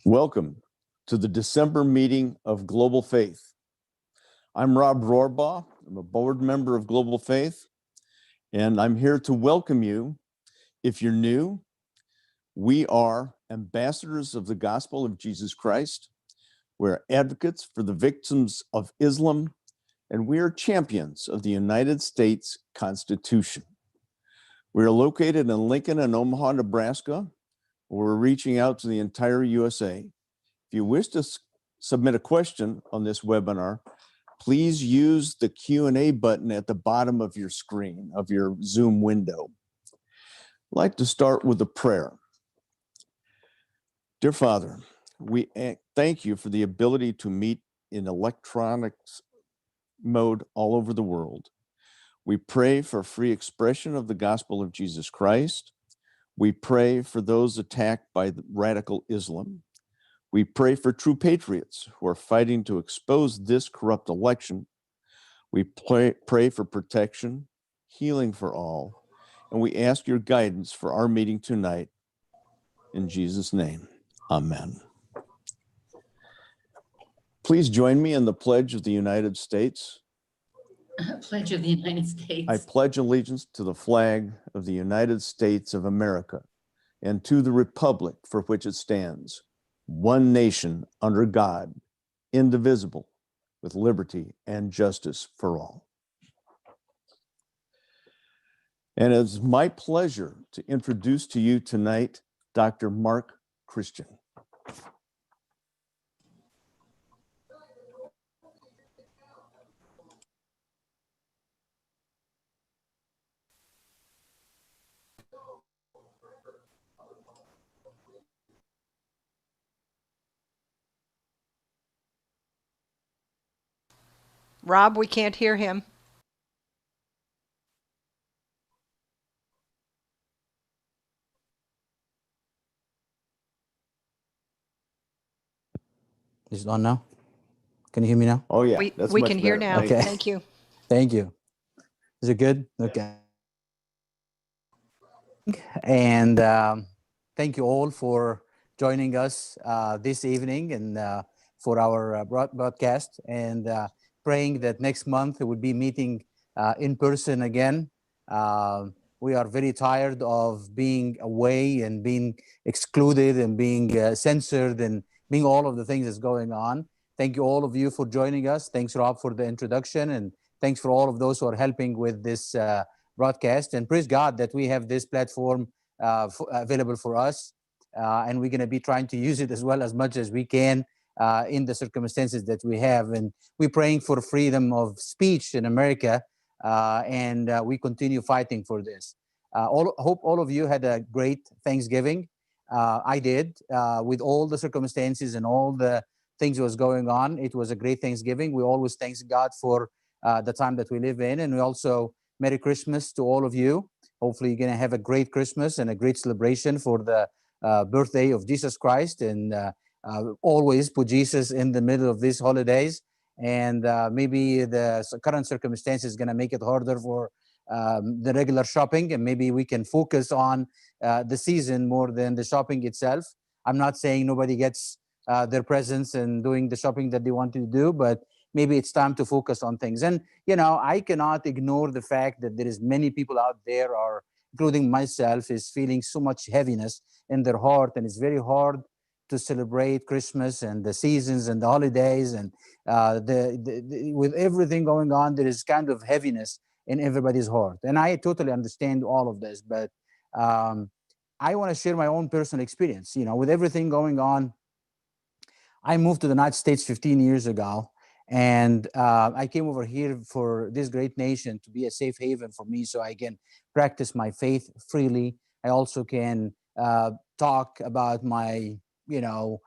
Welcome to the December meeting of Global Faith. I'm Rob Rohrbaugh. I'm a board member of Global Faith, and I'm here to welcome you. If you're new, we are ambassadors of the gospel of Jesus Christ. We're advocates for the victims of Islam, and we are champions of the United States Constitution. We're located in Lincoln and Omaha, Nebraska. We're reaching out to the entire USA. If you wish to submit a question on this webinar, please use the Q&A button at the bottom of your screen, of your Zoom window. I'd like to start with a prayer. Dear Father, we thank you for the ability to meet in electronics mode all over the world. We pray for free expression of the gospel of Jesus Christ. We pray for those attacked by radical Islam. We pray for true patriots who are fighting to expose this corrupt election. We pray for protection, healing for all, and we ask your guidance for our meeting tonight. In Jesus' name, amen. Please join me in the Pledge of the United States. Pledge of the United States. I pledge allegiance to the flag of the United States of America and to the republic for which it stands, one nation under God, indivisible, with liberty and justice for all. And it's my pleasure to introduce to you tonight Dr. Mark Christian. Rob, we can't hear him. Is it on now? Can you hear me now? Oh yeah, we can hear now. Okay. Thank you. Thank you. Is it good? Okay. And thank you all for joining us this evening and for our broadcast, and praying that next month we'll be meeting in person again. We are very tired of being away and being excluded and being censored and being all of the things that's going on. Thank you all of you for joining us. Thanks, Rob, for the introduction, and thanks for all of those who are helping with this broadcast. And praise God that we have this platform available for us, and we're going to be trying to use it as well as much as we can in the circumstances that we have. And we're praying for freedom of speech in America, and we continue fighting for this. Hope all of you had a great Thanksgiving. I did, with all the circumstances and all the things that was going on. It was a great Thanksgiving. We always thank God for the time that we live in. And we also Merry Christmas to all of you. Hopefully you're going to have a great Christmas and a great celebration for the birthday of Jesus Christ. And always put Jesus in the middle of these holidays. And maybe the current circumstances is going to make it harder for the regular shopping, and maybe we can focus on the season more than the shopping itself. I'm not saying nobody gets their presents and doing the shopping that they want to do, but maybe it's time to focus on things. And, you know, I cannot ignore the fact that there is many people out there, are, including myself, is feeling so much heaviness in their heart, and it's very hard to celebrate Christmas and the seasons and the holidays. And with everything going on, there is kind of heaviness in everybody's heart. And I totally understand all of this, but I want to share my own personal experience. You know, with everything going on, I moved to the United States 15 years ago, and I came over here for this great nation to be a safe haven for me, so I can practice my faith freely. I also can talk about my, you know,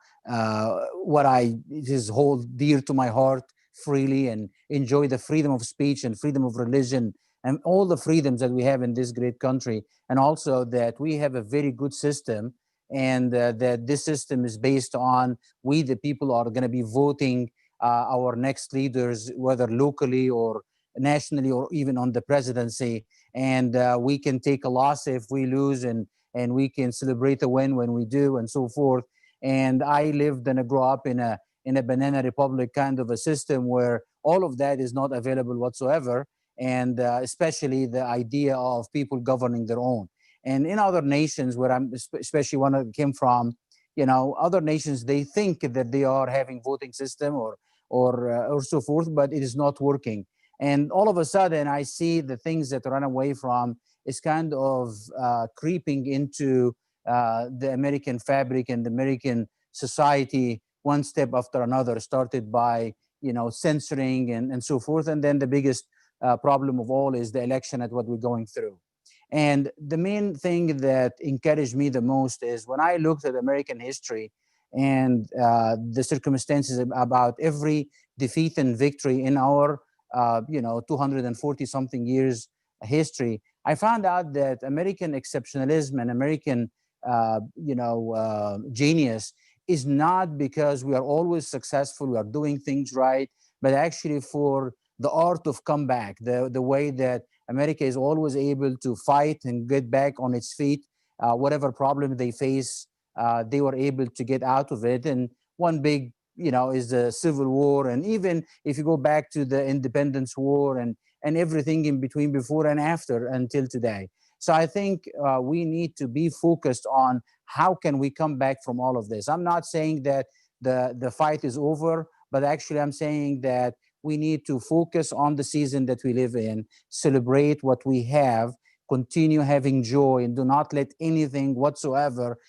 what is hold dear to my heart freely, and enjoy the freedom of speech and freedom of religion and all the freedoms that we have in this great country. And also that we have a very good system, and that this system is based on we, the people, are going to be voting our next leaders, whether locally or nationally or even on the presidency. And we can take a loss if we lose, and we can celebrate a win when we do, and so forth. And I lived and I grew up in a banana republic kind of a system where all of that is not available whatsoever, and especially the idea of people governing their own. And in other nations where I'm, especially one I came from, other nations, they think that they are having voting system or so forth, but it is not working. And all of a sudden, I see the things that run away from is kind of creeping into the American fabric and the American society one step after another, started by censoring and so forth. And then the biggest problem of all is the election at what we're going through. And the main thing that encouraged me the most is when I looked at American history and the circumstances about every defeat and victory in our 240 something years history, I found out that American exceptionalism and American genius is not because we are always successful, we are doing things right, but actually for the art of comeback, the way that America is always able to fight and get back on its feet. Whatever problem they face, they were able to get out of it. And one big, is the Civil War. And even if you go back to the Independence War and everything in between, before and after, until today. So I think we need to be focused on how can we come back from all of this. I'm not saying that the fight is over, but actually I'm saying that we need to focus on the season that we live in, celebrate what we have, continue having joy, and do not let anything whatsoever,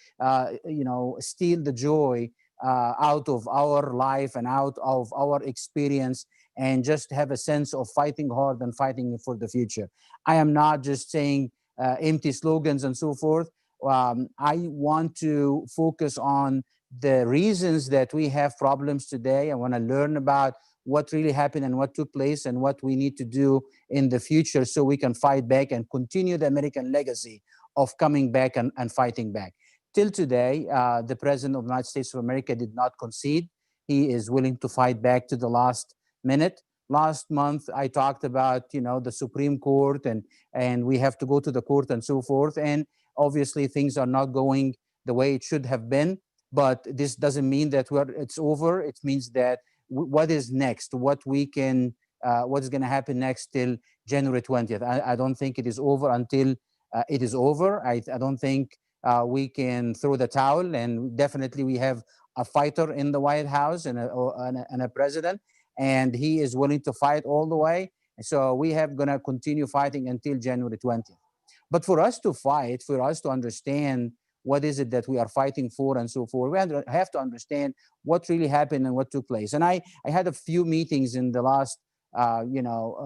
steal the joy out of our life and out of our experience, and just have a sense of fighting hard and fighting for the future. I am not just saying empty slogans and so forth. I want to focus on the reasons that we have problems today. I want to learn about what really happened and what took place and what we need to do in the future so we can fight back and continue the American legacy of coming back and fighting back. Till today, the President of the United States of America did not concede. He is willing to fight back to the last minute. Last month, I talked about, the Supreme Court and we have to go to the court and so forth. And obviously things are not going the way it should have been, but this doesn't mean that it's over. It means that what is next, what is going to happen next till January 20th. I don't think it is over until it is over. I don't think we can throw the towel, and definitely we have a fighter in the White House and a president, and he is willing to fight all the way. So we have going to continue fighting until January 20th. But for us to fight, for us to understand what is it that we are fighting for and so forth, we have to understand what really happened and what took place. And I had a few meetings in the last a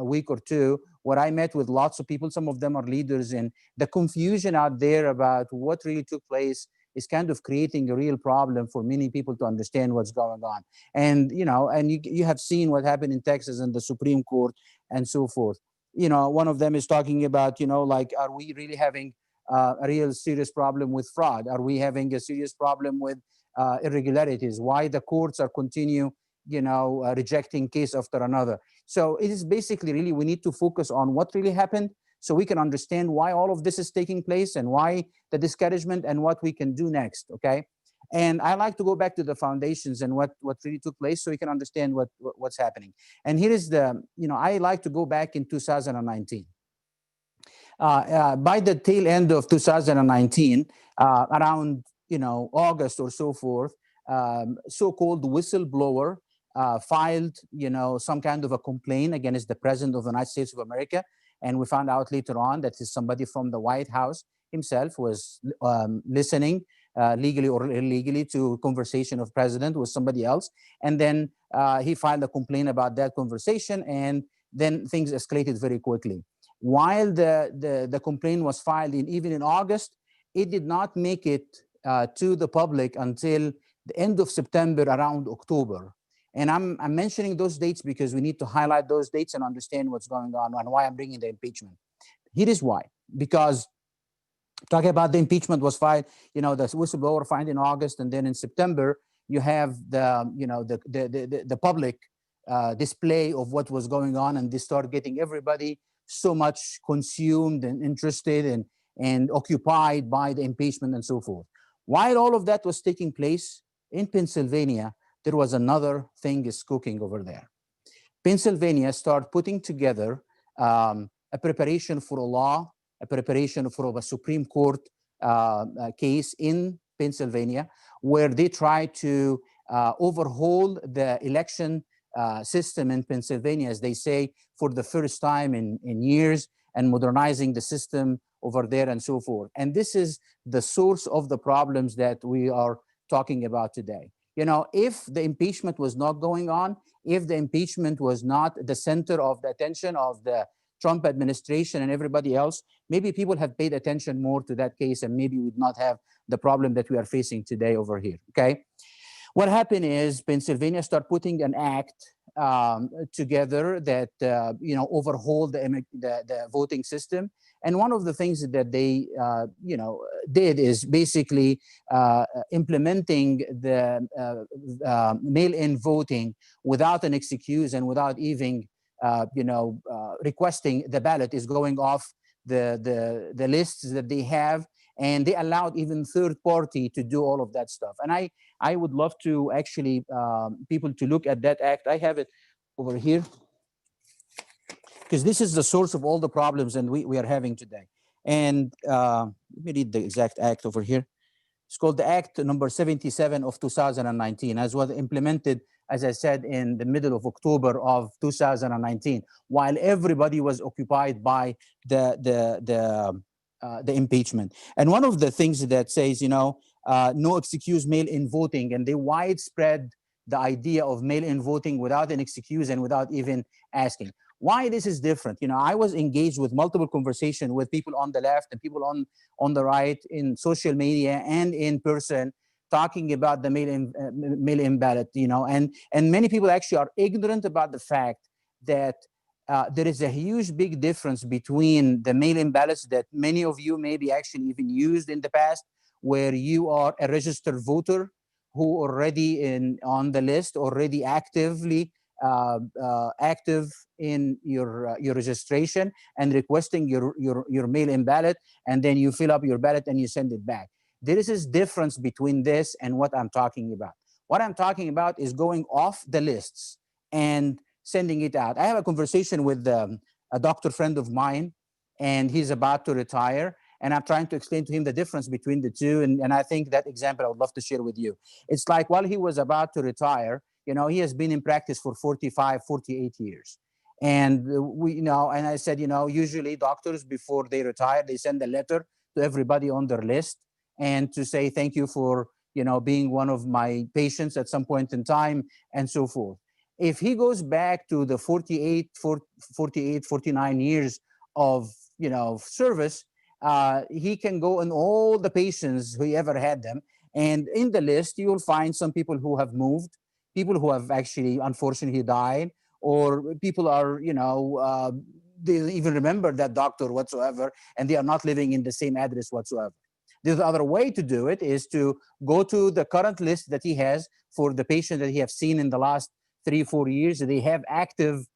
week or two where I met with lots of people. Some of them are leaders, and the confusion out there about what really took place is kind of creating a real problem for many people to understand what's going on. And you have seen what happened in Texas and the Supreme Court and so forth. One of them is talking about, are we really having a real serious problem with fraud? Are we having a serious problem with irregularities? Why the courts are continue, rejecting case after another? So it is basically really, we need to focus on what really happened so we can understand why all of this is taking place and why the discouragement and what we can do next, okay? And I like to go back to the foundations and what really took place so we can understand what's happening. And here is I like to go back in 2019. By the tail end of 2019, around August or so forth, so-called whistleblower filed some kind of a complaint against the President of the United States of America, and we found out later on that somebody from the White House himself was listening legally or illegally to conversation of President with somebody else, and then he filed a complaint about that conversation, and then things escalated very quickly. While the complaint was filed even in August, it did not make it to the public until the end of September, around October. And I'm mentioning those dates because we need to highlight those dates and understand what's going on and why I'm bringing the impeachment. Here is why. Because talking about the impeachment was filed, the whistleblower filed in August, and then in September you have the public display of what was going on, and they start getting everybody so much consumed and interested and occupied by the impeachment and so forth. While all of that was taking place, in Pennsylvania, there was another thing is cooking over there. Pennsylvania started putting together a preparation for a law, a preparation for a Supreme Court case in Pennsylvania, where they try to overhaul the election system in Pennsylvania, as they say, for the first time in years, and modernizing the system over there and so forth. And this is the source of the problems that we are talking about today. You know, if the impeachment was not going on, if the impeachment was not the center of the attention of the Trump administration and everybody else, maybe people have paid attention more to that case, and maybe we would not have the problem that we are facing today over here, okay? What happened is Pennsylvania started putting an act together that, overhauled the voting system. And one of the things that they, did is basically implementing the mail-in voting without an excuse and without even, requesting the ballot is going off the lists that they have. And they allowed even third party to do all of that stuff. And I would love to actually people to look at that act. I have it over here, because this is the source of all the problems and we are having today. And let me read the exact act over here. It's called the Act number 77 of 2019, as was implemented, as I said, in the middle of October of 2019, while everybody was occupied by the impeachment. And one of the things that says, no excuse mail-in voting, and they widespread the idea of mail-in voting without an excuse and without even asking. Why this is different? I was engaged with multiple conversations with people on the left and people on the right in social media and in person, talking about the mail-in ballot, and many people actually are ignorant about the fact that there is a huge big difference between the mail-in ballots that many of you maybe actually even used in the past, where you are a registered voter who already on the list, already actively active in your registration and requesting your mail-in ballot, and then you fill up your ballot and you send it back. There is this difference between this and what I'm talking about. What I'm talking about is going off the lists and sending it out. I have a conversation with a doctor friend of mine, and he's about to retire. And I'm trying to explain to him the difference between the two. And I think that example I would love to share with you. It's like while he was about to retire, he has been in practice for 45, 48 years. And and I said, usually doctors, before they retire, they send a letter to everybody on their list and to say, thank you for, being one of my patients at some point in time and so forth. If he goes back to the 48, 49 years of, service, he can go in all the patients who ever had them. And in the list, you will find some people who have moved, people who have actually, unfortunately, died, or people are, they even remember that doctor whatsoever, and they are not living in the same address whatsoever. The other way to do it is to go to the current list that he has for the patient that he have seen in the last 3-4 years. They have active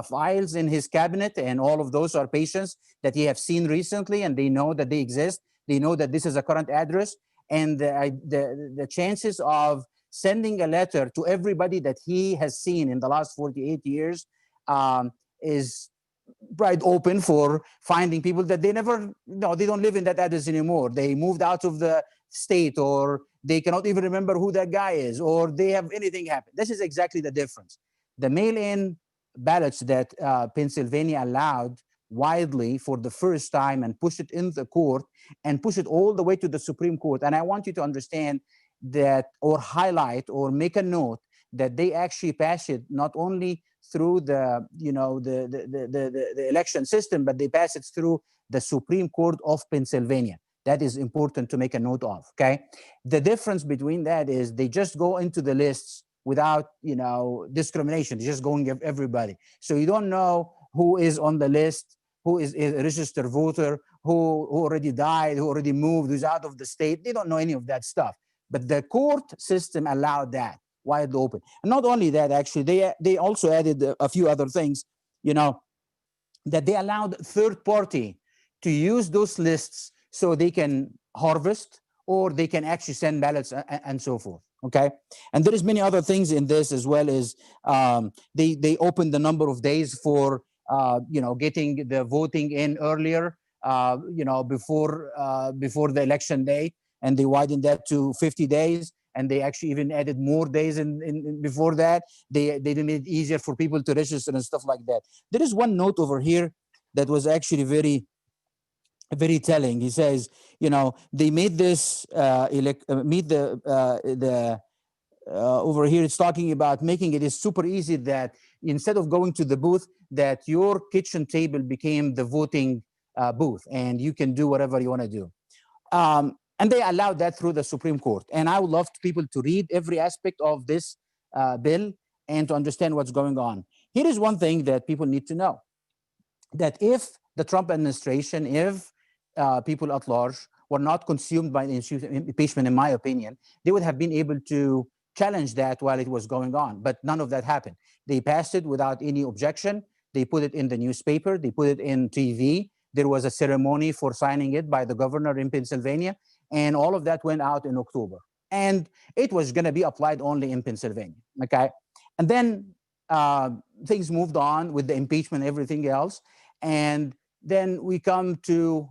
files in his cabinet, and all of those are patients that he have seen recently, and they know that they exist. They know that this is a current address, and the chances of sending a letter to everybody that he has seen in the last 48 years is right open for finding people that they never, they don't live in that address anymore. They moved out of the state, or they cannot even remember who that guy is, or they have anything happen. This is exactly the difference. The mail-in ballots that Pennsylvania allowed widely for the first time and push it in the court and push it all the way to the Supreme Court. And I want you to understand that, or highlight or make a note that they actually pass it not only through the election system, but they pass it through the Supreme Court of Pennsylvania. That is important to make a note of, okay? The difference between that is they just go into the lists without, discrimination. They're just going everybody. So you don't know who is on the list, who is a registered voter, who already died, who already moved, who's out of the state. They don't know any of that stuff. But the court system allowed that wide open. And not only that, actually, they also added a few other things, that they allowed third party to use those lists so they can harvest, or they can actually send ballots and so forth. Okay, and there is many other things in this as well as they opened the number of days for getting the voting in earlier, before the election day, and they widened that to 50 days, and they actually even added more days in before that. They made it easier for people to register and stuff like that. There is one note over here that was actually very telling. He says, they made this over here it's talking about making it is super easy that instead of going to the booth, that your kitchen table became the voting booth, and you can do whatever you want to do. And they allowed that through the Supreme Court. And I would love people to read every aspect of this bill and to understand what's going on. Here is one thing that people need to know, that if the Trump administration, if people at large were not consumed by the impeachment, in my opinion, they would have been able to challenge that while it was going on. But none of that happened. They passed it without any objection. They put it in the newspaper. They put it in TV. There was a ceremony for signing it by the governor in Pennsylvania. And all of that went out in October. And it was going to be applied only in Pennsylvania. Okay. And then things moved on with the impeachment and everything else. And then we come to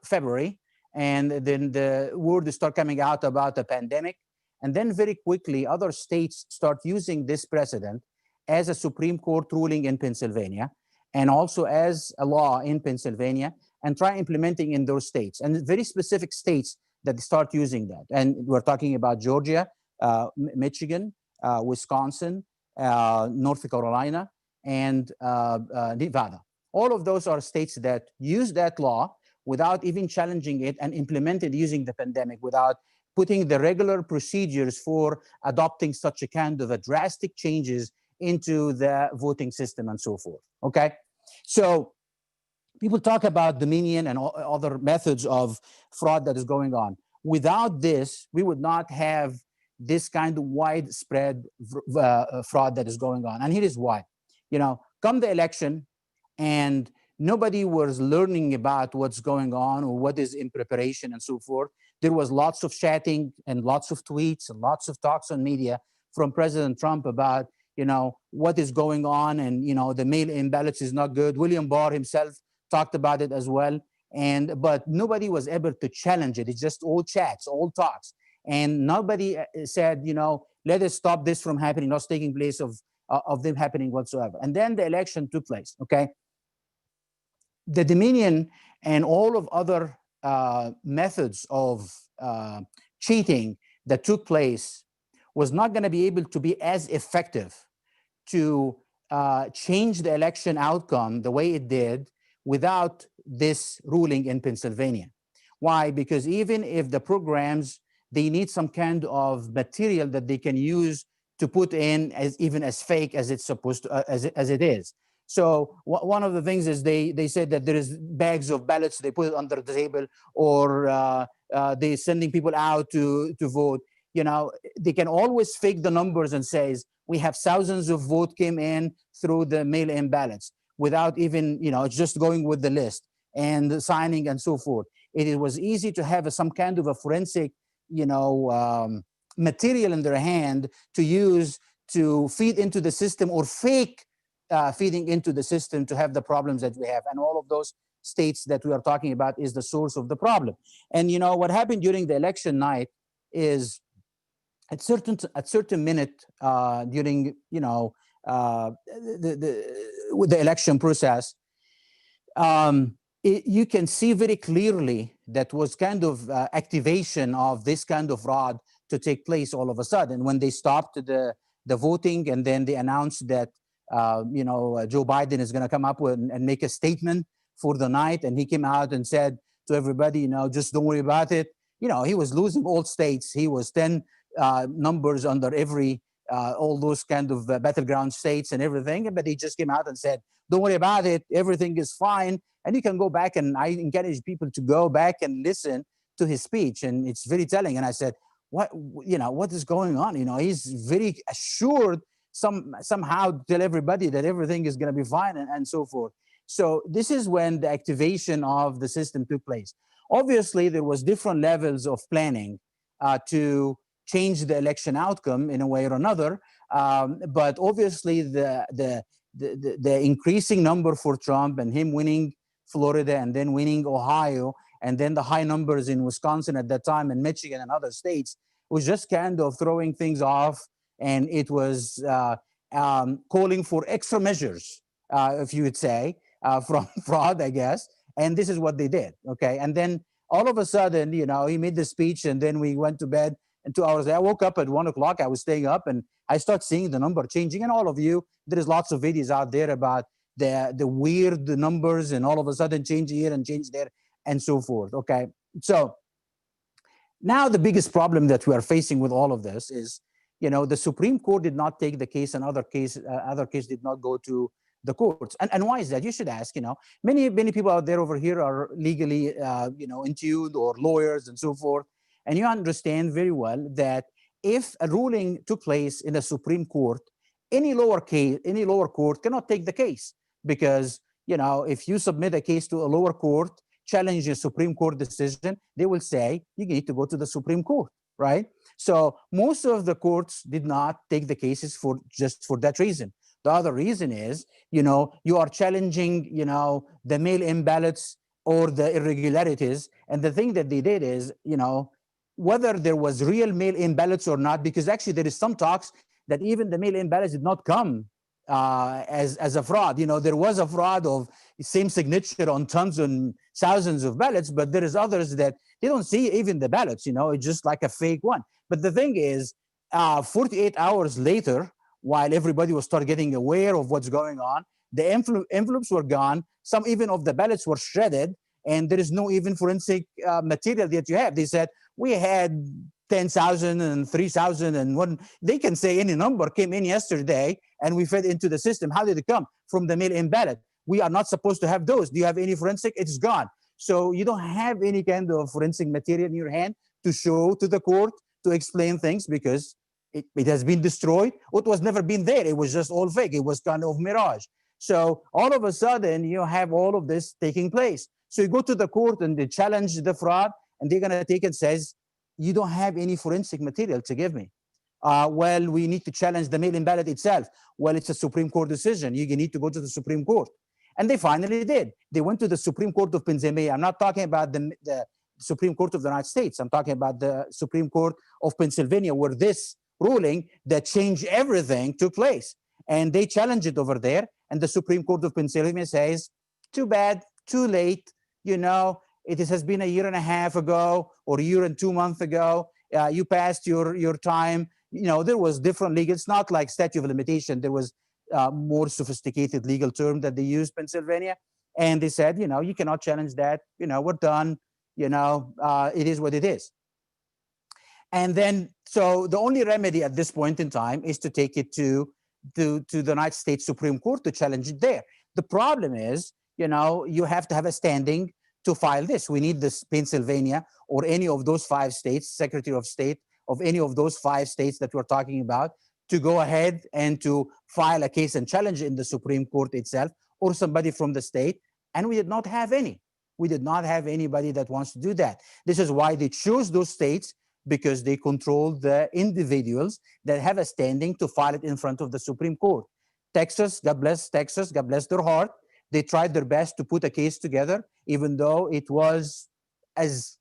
February, and then the word start coming out about the pandemic. And then very quickly, other states start using this precedent as a Supreme Court ruling in Pennsylvania, and also as a law in Pennsylvania, and try implementing in those states. And very specific states that start using that. And we're talking about Georgia, Michigan, Wisconsin, North Carolina, and Nevada. All of those are states that use that law without even challenging it, and implemented using the pandemic without putting the regular procedures for adopting such a kind of a drastic changes into the voting system and so forth. Okay, so people talk about Dominion and other methods of fraud that is going on. Without this, we would not have this kind of widespread fraud that is going on. And here is why. Come the election, and nobody was learning about what's going on or what is in preparation and so forth. There was lots of chatting and lots of tweets and lots of talks on media from President Trump about, what is going on, and, the mail-in ballots is not good. William Barr himself talked about it as well. But nobody was able to challenge it. It's just all chats, all talks. And nobody said, let us stop this from happening, not taking place of them happening whatsoever. And then the election took place, okay? The Dominion and all of other methods of cheating that took place was not going to be able to be as effective to change the election outcome the way it did without this ruling in Pennsylvania. Why? Because even if the programs, they need some kind of material that they can use to put in even as fake as it's supposed to, as it is. So one of the things is they said that there is bags of ballots, they put it under the table, or they're sending people out to vote. They can always fake the numbers and says, we have thousands of votes came in through the mail-in ballots without even, just going with the list and signing and so forth. It was easy to have some kind of a forensic, material in their hand to use to feed into the system, or fake feeding into the system to have the problems that we have. And all of those states that we are talking about is the source of the problem. And what happened during the election night is at certain minute during the election process, you can see very clearly that was kind of activation of this kind of fraud to take place all of a sudden when they stopped the voting, and then they announced that Joe Biden is going to come up with and make a statement for the night, and he came out and said to everybody, just don't worry about it. He was losing all states. He was 10 numbers under every all those kind of battleground states and everything, but he just came out and said, don't worry about it, everything is fine. And you can go back, and I encourage people to go back and listen to his speech, and it's very telling. And I said, what is going on? He's very assured somehow to tell everybody that everything is going to be fine, and so forth. So this is when the activation of the system took place. Obviously, there was different levels of planning to change the election outcome in a way or another. But obviously, the increasing number for Trump and him winning Florida and then winning Ohio, and then the high numbers in Wisconsin at that time and Michigan and other states was just kind of throwing things off. And it was calling for extra measures, if you would say, from fraud, I guess. And this is what they did. Okay. And then all of a sudden, you know, he made the speech and then we went to bed. And 2 hours later, I woke up at 1 o'clock. I was staying up and I start seeing the number changing. And all of you, there is lots of videos out there about the weird numbers and all of a sudden change here and change there and so forth. Okay. So now the biggest problem that we are facing with all of this is, you know, the Supreme Court did not take the case and other case did not go to the courts. And why is that? You should ask, you know, many people out there over here are legally, you know, in tune or lawyers and so forth. And you understand very well that if a ruling took place in the Supreme Court, any lower court cannot take the case because, you know, if you submit a case to a lower court, challenge a Supreme Court decision, they will say you need to go to the Supreme Court, right? So most of the courts did not take the cases for that reason. The other reason is, you know, you are challenging, you know, the mail-in ballots or the irregularities. And the thing that they did is, you know, whether there was real mail-in ballots or not, because actually there is some talks that even the mail-in ballots did not come as a fraud. You know, there was a fraud of same signature on tons and thousands of ballots, but there is others that they don't see even the ballots, you know, it's just like a fake one. But the thing is, 48 hours later, while everybody was start getting aware of what's going on, the envelopes were gone. Some even of the ballots were shredded, and there is no even forensic material that you have. They said, we had 10,000 and 3,000 and one. They can say any number came in yesterday and we fed into the system. How did it come? From the mail-in ballot. We are not supposed to have those. Do you have any forensic? It's gone. So you don't have any kind of forensic material in your hand to show to the court to explain things because it has been destroyed. It was never been there. It was just all fake. It was kind of mirage. So all of a sudden you have all of this taking place. So you go to the court and they challenge the fraud and they're going to take it, says, you don't have any forensic material to give me. Well, we need to challenge the mail-in ballot itself. Well, it's a Supreme Court decision. You need to go to the Supreme Court. And they finally did. They went to the Supreme Court of Pennsylvania. I'm not talking about the Supreme Court of the United States. I'm talking about the Supreme Court of Pennsylvania, where this ruling that changed everything took place. And they challenged it over there. And the Supreme Court of Pennsylvania says, too bad, too late. You know, it has been a year and a half ago or a year and 2 months ago. You passed your time. You know, there was different legal. It's not like statute of limitation. There was more sophisticated legal term that they used, Pennsylvania. And they said, you know, you cannot challenge that. You know, we're done. You know, it is what it is. And then, so the only remedy at this point in time is to take it to the United States Supreme Court to challenge it there. The problem is, you know, you have to have a standing to file this. We need this Pennsylvania or any of those 5 states, Secretary of State of any of those 5 states that we're talking about, to go ahead and to file a case and challenge in the Supreme Court itself or somebody from the state. And we did not have any. We did not have anybody that wants to do that. This is why they chose those states, because they control the individuals that have a standing to file it in front of the Supreme Court. Texas, God bless Texas, God bless their heart. They tried their best to put a case together, even though it was as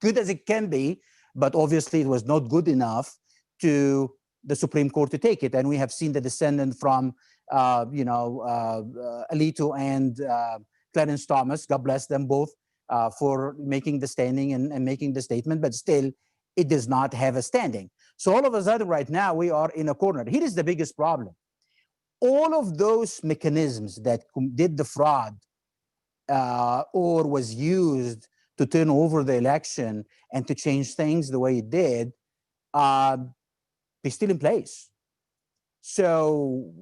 good as it can be, but obviously it was not good enough to the Supreme Court to take it. And we have seen the descendant from, Alito and Clarence Thomas, God bless them both, for making the standing and making the statement, but still, it does not have a standing. So all of a sudden right now, we are in a corner. Here is the biggest problem. All of those mechanisms that did the fraud or was used to turn over the election and to change things the way it did, they're still in place. So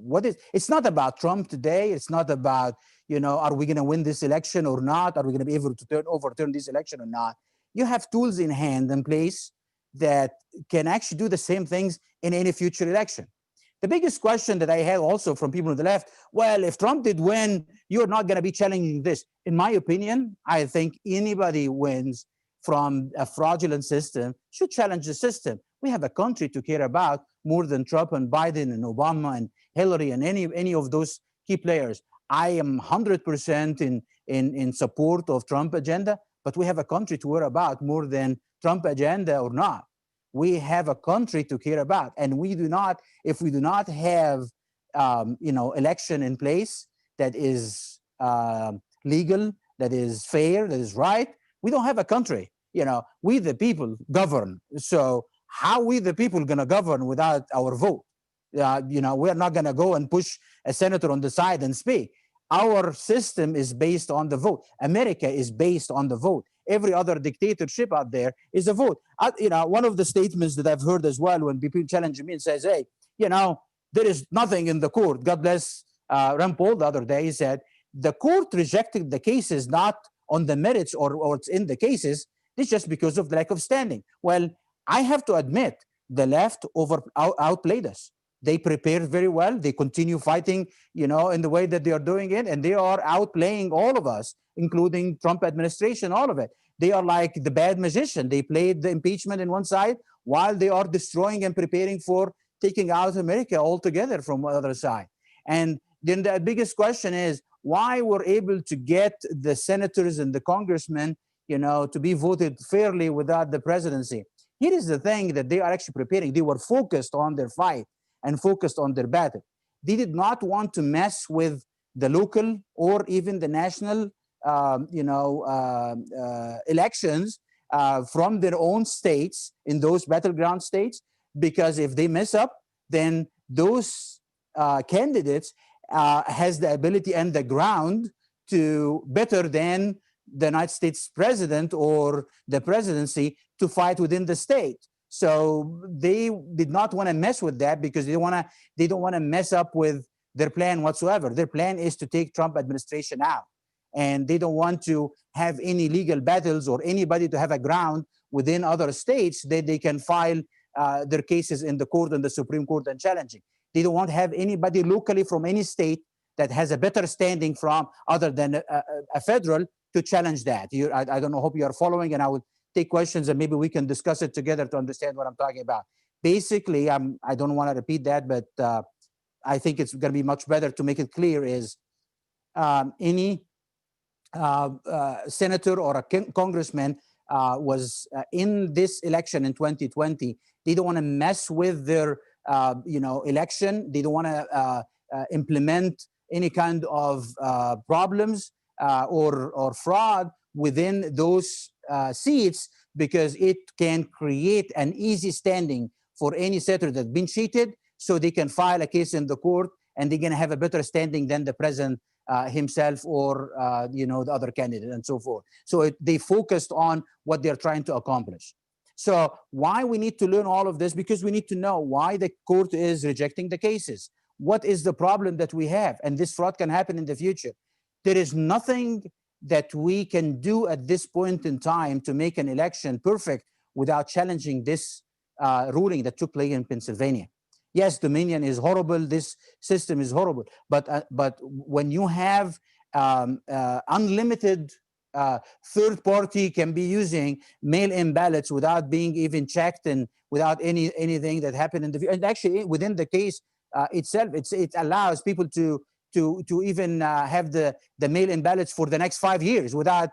it's not about Trump today. It's not about, you know, are we going to win this election or not? Are we going to be able to overturn this election or not? You have tools in hand in place that can actually do the same things in any future election. The biggest question that I had also from people on the left, well, if Trump did win, you're not going to be challenging this. In my opinion, I think anybody wins from a fraudulent system should challenge the system. We have a country to care about more than Trump and Biden and Obama and Hillary and any of those key players. I am 100% in support of Trump agenda, but we have a country to worry about more than Trump agenda or not. We have a country to care about, and we do not. If we do not have, election in place that is legal, that is fair, that is right, we don't have a country. We the people govern. So how we the people gonna govern without our vote? We're not gonna go and push a senator on the side and speak. Our system is based on the vote. America is based on the vote. Every other dictatorship out there is a vote. One of the statements that I've heard as well when people challenge me and says, hey, there is nothing in the court. God bless Rand Paul the other day. He said, the court rejected the cases not on the merits or it's in the cases. It's just because of the lack of standing. Well, I have to admit, the left outplayed us. They prepared very well. They continue fighting, in the way that they are doing it. And they are outplaying all of us, including Trump administration, all of it. They are like the bad magician. They played the impeachment in one side while they are destroying and preparing for taking out America altogether from the other side. And then the biggest question is why we're able to get the senators and the congressmen, to be voted fairly without the presidency. Here is the thing that they are actually preparing. They were focused on their fight and focused on their battle. They did not want to mess with the local or even the national, elections from their own states in those battleground states, because if they mess up, then those candidates has the ability and the ground to better than the United States president or the presidency to fight within the state. So they did not want to mess with that because they don't want to mess up with their plan whatsoever. Their plan is to take Trump administration out. And they don't want to have any legal battles or anybody to have a ground within other states that they can file their cases in the court and the Supreme Court and challenging. They don't want to have anybody locally from any state that has a better standing from other than a federal to challenge that. I don't know, hope you are following, and I would take questions and maybe we can discuss it together to understand what I'm talking about. Basically, I don't want to repeat that, but I think it's going to be much better to make it clear is any senator or a congressman was in this election in 2020. They don't want to mess with their election. They don't want to implement any kind of problems or fraud within those seats, because it can create an easy standing for any senator that's been cheated, so they can file a case in the court and they're going to have a better standing than the president himself or the other candidate and so forth. So they focused on what they're trying to accomplish. So why we need to learn all of this? Because we need to know why the court is rejecting the cases. What is the problem that we have? And this fraud can happen in the future. There is nothing that we can do at this point in time to make an election perfect without challenging this ruling that took place in Pennsylvania. Yes, Dominion is horrible. This system is horrible. But when you have unlimited third party can be using mail-in ballots without being even checked and without anything that happened in the, and actually within the case itself, it allows people to even have the mail-in ballots for the next 5 years without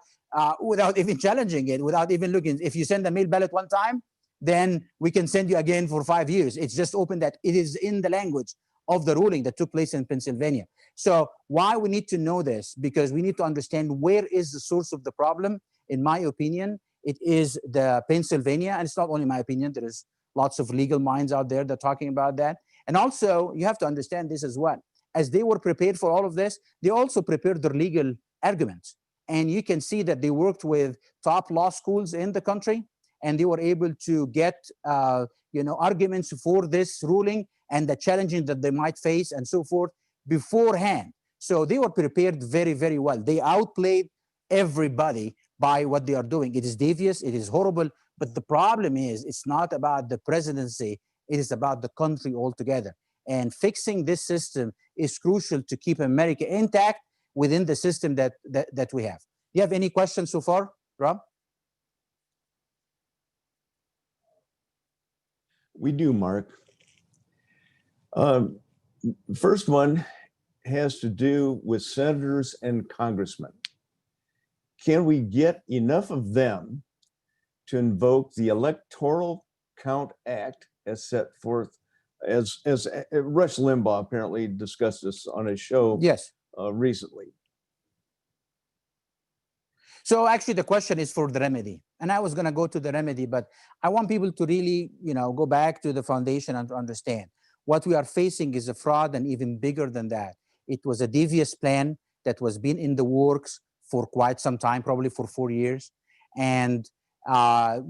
even challenging it, without even looking. If you send a mail ballot one time, then we can send you again for 5 years. It's just open that it is in the language of the ruling that took place in Pennsylvania. So why we need to know this? Because we need to understand where is the source of the problem. In my opinion, it is the Pennsylvania, and it's not only my opinion. There is lots of legal minds out there that are talking about that. And also, you have to understand this as well. As they were prepared for all of this, they also prepared their legal arguments. And you can see that they worked with top law schools in the country, and they were able to get arguments for this ruling and the challenges that they might face and so forth beforehand. So they were prepared very, very well. They outplayed everybody by what they are doing. It is devious, it is horrible, but the problem is it's not about the presidency, it is about the country altogether. And fixing this system is crucial to keep America intact within the system that we have. Do you have any questions so far, Rob? We do, Mark. First one has to do with senators and congressmen. Can we get enough of them to invoke the Electoral Count Act as set forth, as Rush Limbaugh apparently discussed this on his show Yes. recently? So actually the question is for the remedy. And I was going to go to the remedy, but I want people to really, go back to the foundation and to understand what we are facing is a fraud, and even bigger than that. It was a devious plan that was been in the works for quite some time, probably for 4 years. And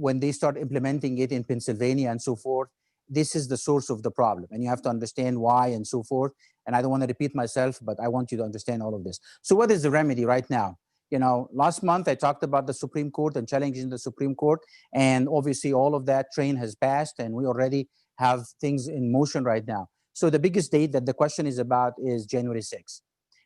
when they start implementing it in Pennsylvania and so forth, this is the source of the problem. And you have to understand why and so forth. And I don't want to repeat myself, but I want you to understand all of this. So what is the remedy right now? Last month I talked about the Supreme Court and challenging the Supreme Court, and obviously all of that train has passed, and we already have things in motion right now. So the biggest date that the question is about is January 6th.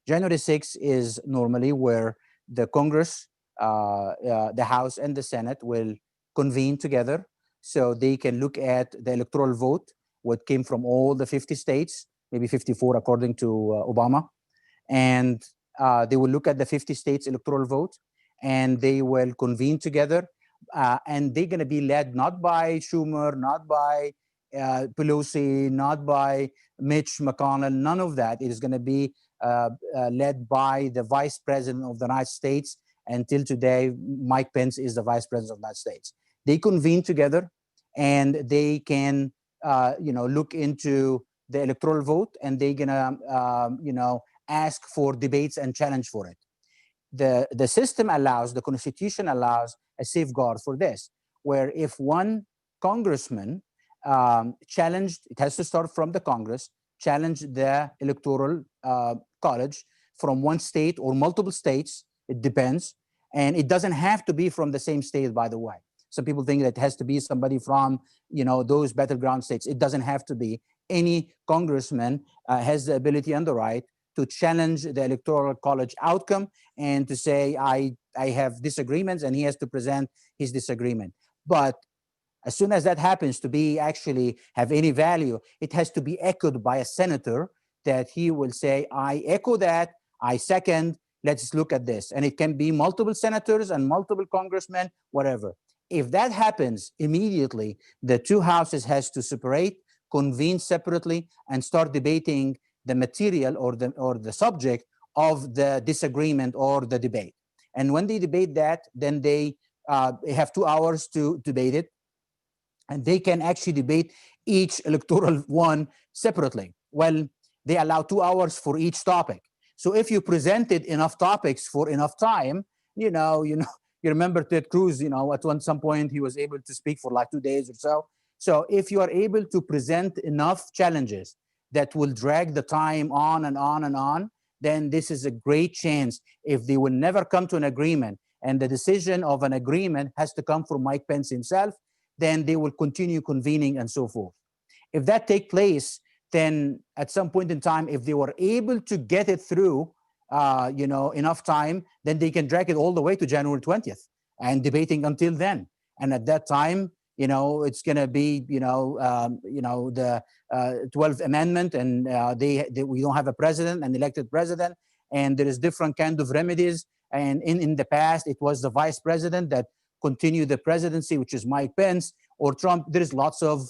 January 6th is normally where the Congress, the House and the Senate will convene together so they can look at the electoral vote, what came from all the 50 states, maybe 54 according to Obama. And they will look at the 50 states electoral vote, and they will convene together. And they're going to be led not by Schumer, not by Pelosi, not by Mitch McConnell, none of that. It is going to be led by the Vice President of the United States. Until today, Mike Pence is the Vice President of the United States. They convene together, and they can, look into the electoral vote, and they're going to, ask for debates and challenge for it. The system allows, the Constitution allows a safeguard for this, where if one congressman challenged, it has to start from the Congress, challenge the electoral college from one state or multiple states, it depends. And it doesn't have to be from the same state, by the way. Some people think that it has to be somebody from, those battleground states. It doesn't have to be. Any congressman has the ability and the right to challenge the electoral college outcome and to say, I have disagreements, and he has to present his disagreement. But as soon as that happens to be actually have any value, it has to be echoed by a senator that he will say, I echo that, I second, let's look at this. And it can be multiple senators and multiple congressmen, whatever. If that happens immediately, the two houses has to separate, convene separately, and start debating the material or the subject of the disagreement or the debate. And when they debate that, then they have 2 hours to debate it, and they can actually debate each electoral one separately. Well, they allow 2 hours for each topic. So if you presented enough topics for enough time, you remember Ted Cruz, at some point he was able to speak for like 2 days or so. So if you are able to present enough challenges that will drag the time on and on and on, then this is a great chance. If they will never come to an agreement, and the decision of an agreement has to come from Mike Pence himself, then they will continue convening and so forth. If that takes place, then at some point in time, if they were able to get it through, enough time, then they can drag it all the way to January 20th and debating until then. And at that time, it's going to be, the 12th Amendment, and we don't have a president, an elected president, and there is different kind of remedies. And in the past, it was the vice president that continued the presidency, which is Mike Pence or Trump. There is lots of,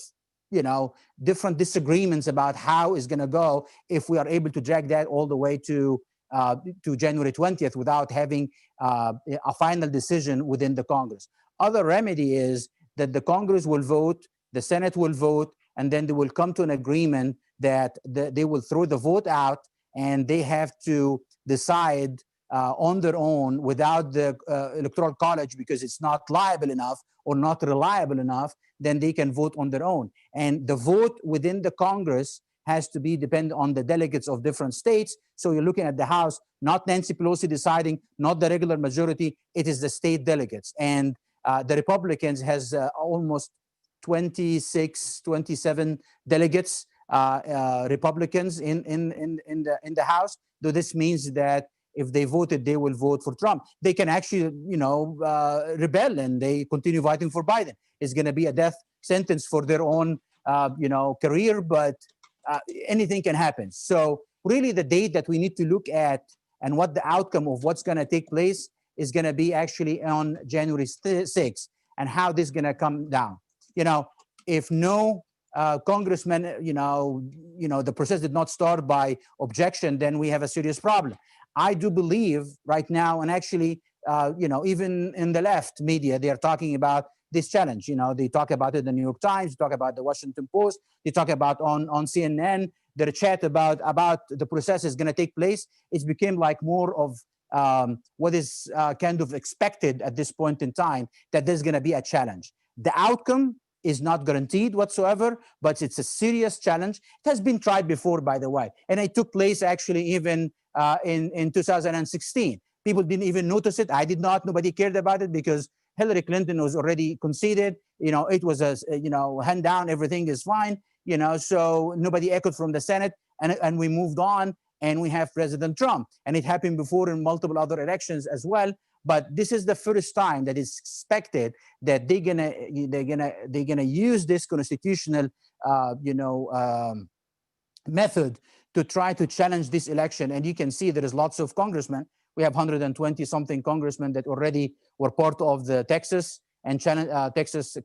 different disagreements about how it's going to go if we are able to drag that all the way to January 20th without having a final decision within the Congress. Other remedy is that the Congress will vote, the Senate will vote, and then they will come to an agreement that they will throw the vote out, and they have to decide on their own without the electoral college, because it's not liable enough or not reliable enough, then they can vote on their own. And the vote within the Congress has to be dependent on the delegates of different states. So you're looking at the House, not Nancy Pelosi deciding, not the regular majority, it is the state delegates. And the Republicans has almost 26, 27 delegates, Republicans in the House. Though this means that if they voted, they will vote for Trump. They can actually, rebel, and they continue voting for Biden. It's going to be a death sentence for their own career, but anything can happen. So really the date that we need to look at and what the outcome of what's going to take place is going to be actually on January 6th, and how this is going to come down. If no congressman, the process did not start by objection, then we have a serious problem. I do believe right now, and actually, even in the left media, they are talking about this challenge. They talk about it in the New York Times, they talk about the Washington Post, they talk about on CNN, their chat about the process is going to take place. It's became like more of what is kind of expected at this point in time, that there's going to be a challenge. The outcome is not guaranteed whatsoever, but it's a serious challenge. It has been tried before, by the way, and it took place actually even in 2016. People didn't even notice it. I did not. Nobody cared about it because Hillary Clinton was already conceded. It was a hand down. Everything is fine. So nobody echoed from the Senate, and we moved on, and we have President Trump. And it happened before in multiple other elections as well. But this is the first time that it's expected that they're gonna use this constitutional method to try to challenge this election. And you can see there is lots of congressmen. We have 120 something congressmen that already were part of the Texas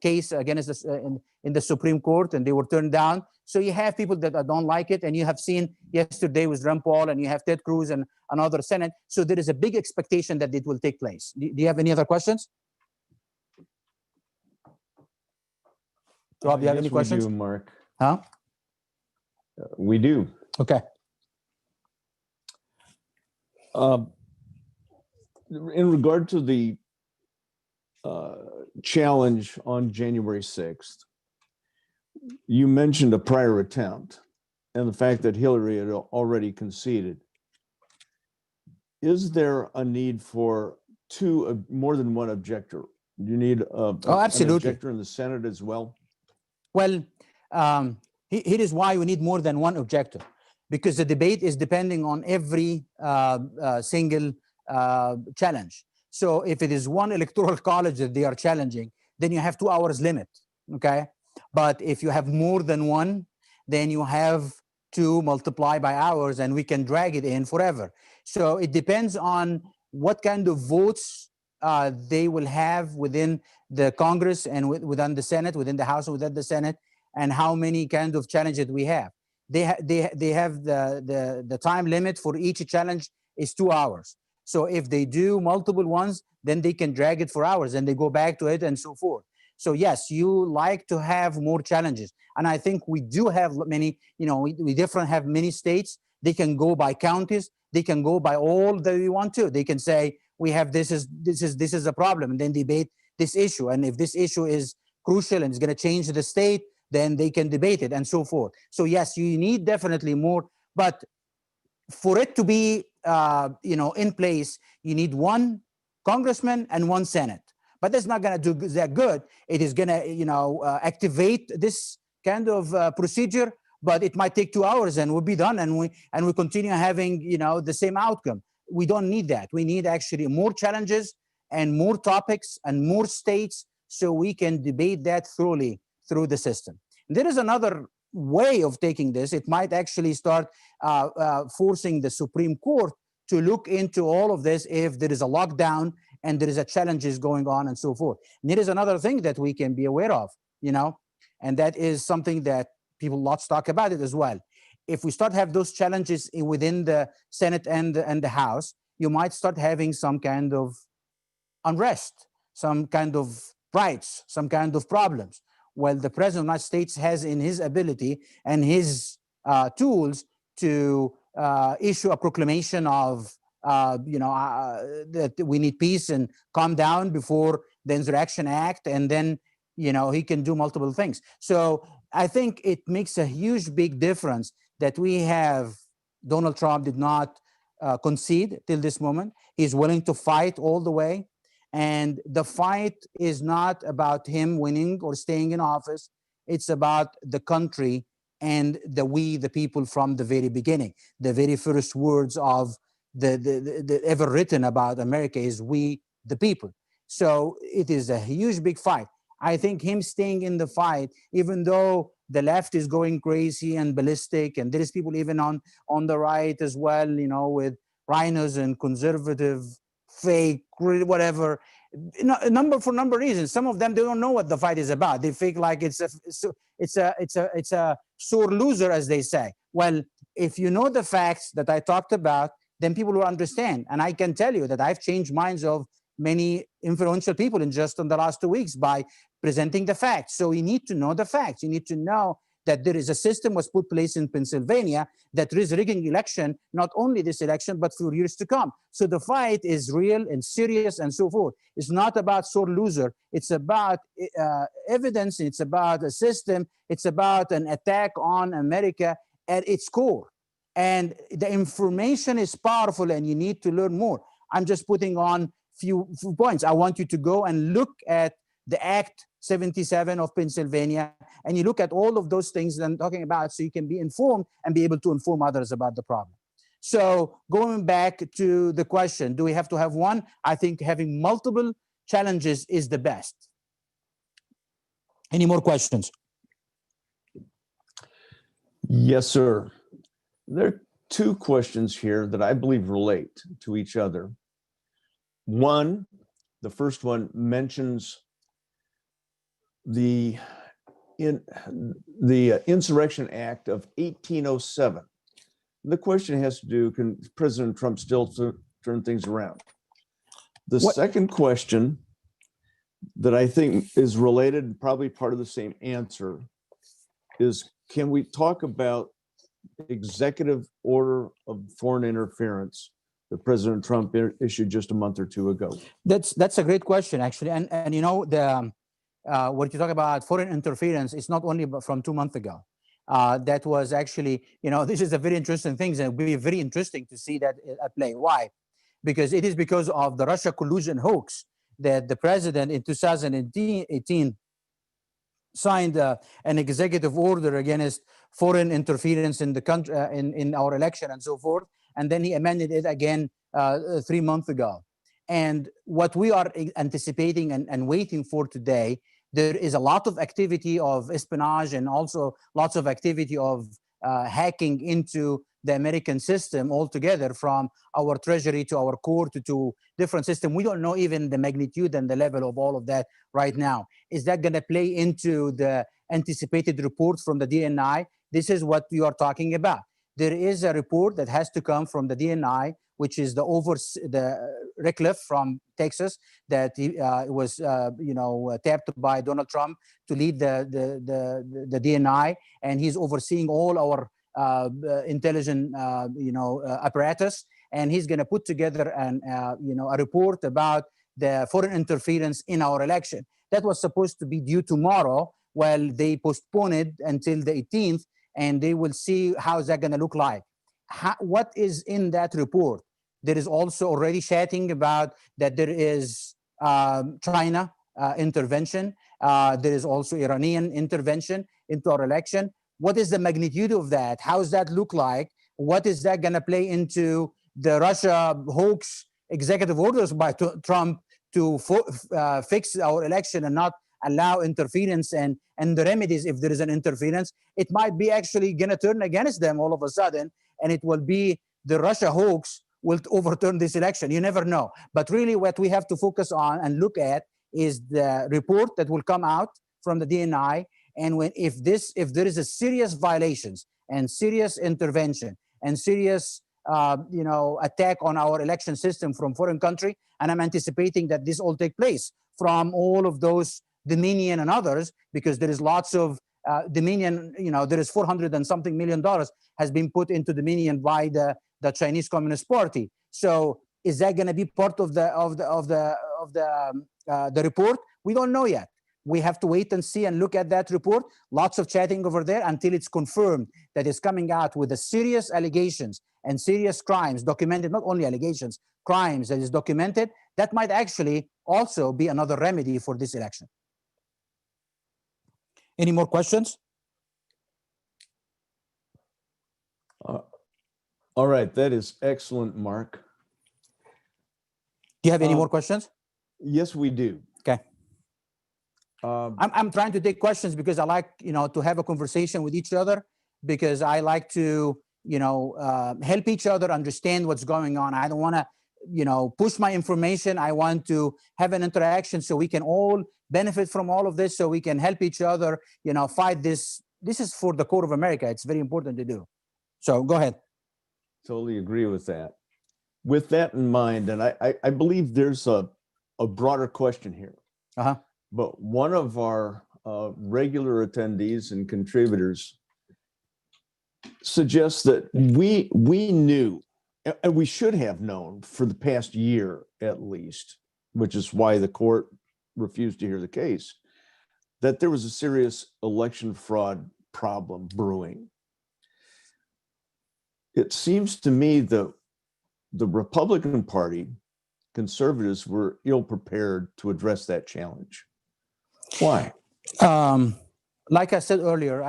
case against this, in the Supreme Court, and they were turned down. So you have people that don't like it, and you have seen yesterday with Rand Paul, and you have Ted Cruz and another Senate. So there is a big expectation that it will take place. Do you have any other questions? Rob, do you have any questions? We do, Mark. Huh? We do. Okay. In regard to the challenge on January 6th, you mentioned a prior attempt and the fact that Hillary had already conceded. Is there a need for more than one objector? Do you need absolutely. an objector in the Senate as well? Well, here is why we need more than one objector, because the debate is depending on every single challenge. So if it is one electoral college that they are challenging, then you have 2 hours limit, okay? But if you have more than one, then you have to multiply by hours, and we can drag it in forever. So it depends on what kind of votes they will have within the Congress and within the Senate, within the House and within the Senate, and how many kind of challenges we have. They have the time limit for each challenge is 2 hours. So if they do multiple ones, then they can drag it for hours and they go back to it and so forth. So yes, you like to have more challenges. And I think we do have many, we definitely have many states. They can go by counties. They can go by all that we want to. They can say, we have this is a problem, and then debate this issue. And if this issue is crucial and it's going to change the state, then they can debate it and so forth. So yes, you need definitely more, but for it to be in place, you need one congressman and one Senate. But that's not going to do that good. It is going to activate this kind of procedure, but it might take 2 hours and we'll be done, and we continue having the same outcome. We don't need that. We need actually more challenges and more topics and more states, so we can debate that thoroughly through the system. There is another way of taking this. It might actually start forcing the Supreme Court to look into all of this if there is a lockdown and there is a challenges going on and so forth. And there is another thing that we can be aware of, and that is something that people lots talk about it as well. If we start have those challenges within the Senate and the House, you might start having some kind of unrest, some kind of rights, some kind of problems. Well, the President of the United States has in his ability and his tools to issue a proclamation of, that we need peace and calm down before the Insurrection Act, and then, he can do multiple things. So I think it makes a huge, big difference that we have Donald Trump did not concede till this moment. He's willing to fight all the way. And the fight is not about him winning or staying in office. It's about the country and the people from the very beginning. The very first words of the ever written about America is we, the people. So it is a huge, big fight. I think him staying in the fight, even though the left is going crazy and ballistic, and there is people even on the right as well, you know, with rhinos and conservative, fake, whatever, number of reasons. Some of them, they don't know what the fight is about. They think like it's a sore loser, as they say. Well, if you know the facts that I talked about, then people will understand. And I can tell you that I've changed minds of many influential people in the last 2 weeks by presenting the facts. So you need to know the facts. You need to know that there is a system was put place in Pennsylvania that is rigging election, not only this election, but for years to come. So the fight is real and serious and so forth. It's not about sore loser. It's about evidence. It's about a system. It's about an attack on America at its core. And the information is powerful and you need to learn more. I'm just putting on few points. I want you to go and look at the Act 77 of Pennsylvania, and you look at all of those things that I'm talking about so you can be informed and be able to inform others about the problem. So going back to the question, do we have to have one? I think having multiple challenges is the best. Any more questions? Yes, sir. There are two questions here that I believe relate to each other. One, the first one mentions the Insurrection Act of 1807. The question has to do, can President Trump still turn things around? The second question that I think is related, probably part of the same answer, is can we talk about executive order of foreign interference that President Trump issued just a month or two ago? That's a great question, actually. And you know, what you talk about foreign interference is not only from 2 months ago. That was actually, you know, this is a very interesting thing, and it will be very interesting to see that at play. Why? Because it is because of the Russia collusion hoax that the president in 2018 signed an executive order against foreign interference in the country, in our election and so forth. And then he amended it again 3 months ago. And what we are anticipating and waiting for today, there is a lot of activity of espionage and also lots of activity of hacking into the American system altogether, from our treasury to our court to different systems. We don't know even the magnitude and the level of all of that right now. Is that going to play into the anticipated report from the DNI? This is what we are talking about. There is a report that has to come from the DNI, which is the Redcliffe from Texas, that was tapped by Donald Trump to lead the DNI, and he's overseeing all our intelligent apparatus, and he's going to put together a report about the foreign interference in our election. That was supposed to be due tomorrow. Well, they postponed it until the 18th, and they will see how is that going to look like. What is in that report? There is also already chatting about that there is China intervention. There is also Iranian intervention into our election. What is the magnitude of that? How does that look like? What is that going to play into the Russia hoax executive orders by Trump to fix our election and not allow interference and the remedies if there is an interference? It might be actually going to turn against them all of a sudden, and it will be the Russia hoax will overturn this election. You never know. But really what we have to focus on and look at is the report that will come out from the DNI. And if there is a serious violations and serious intervention and serious attack on our election system from foreign country, and I'm anticipating that this all take place from all of those Dominion and others, because there is lots of Dominion, there is $400 and something million has been put into Dominion by the Chinese Communist Party. So is that going to be part of the report? We don't know yet. We have to wait and see and look at that report. Lots of chatting over there until it's confirmed that it's coming out with the serious allegations and serious crimes documented, not only allegations, crimes that is documented. That might actually also be another remedy for this election. Any more questions? All right, that is excellent, Mark. Do you have any more questions? Yes, we do. Okay. I'm trying to take questions because I like, to have a conversation with each other, because I like to, help each other understand what's going on. I don't want to, push my information. I want to have an interaction so we can all benefit from all of this, so we can help each other, fight this. This is for the core of America. It's very important to do. So go ahead. Totally agree with that. With that in mind, and I believe there's a broader question here. Uh-huh. But one of our regular attendees and contributors suggests that we knew, and we should have known for the past year at least, which is why the court refused to hear the case, that there was a serious election fraud problem brewing. It seems to me that the Republican Party, conservatives, were ill prepared to address that challenge. Why? Like I said earlier,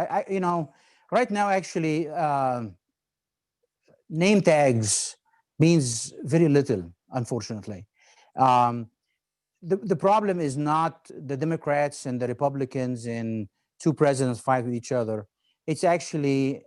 right now, actually, name tags means very little, unfortunately. The problem is not the Democrats and the Republicans and two presidents fight with each other. It's actually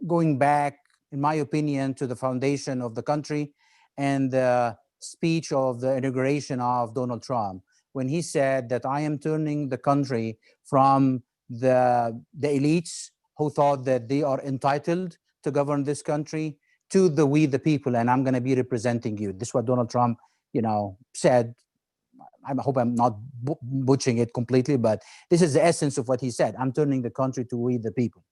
going back, in my opinion, to the foundation of the country and the speech of the inauguration of Donald Trump, when he said that I am turning the country from the elites who thought that they are entitled to govern this country to we the people, and I'm going to be representing you. This is what Donald Trump, said. I hope I'm not butchering it completely, but this is the essence of what he said. I'm turning the country to we the people.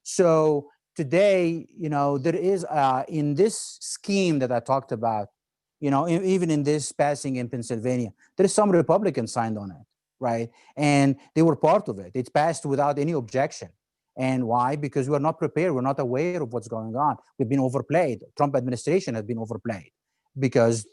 So today, there is in this scheme that I talked about, even in this passing in Pennsylvania, there is some Republicans signed on it, right? And they were part of it. It passed without any objection. And why? Because we're not prepared. We're not aware of what's going on. We've been overplayed. Trump administration has been overplayed because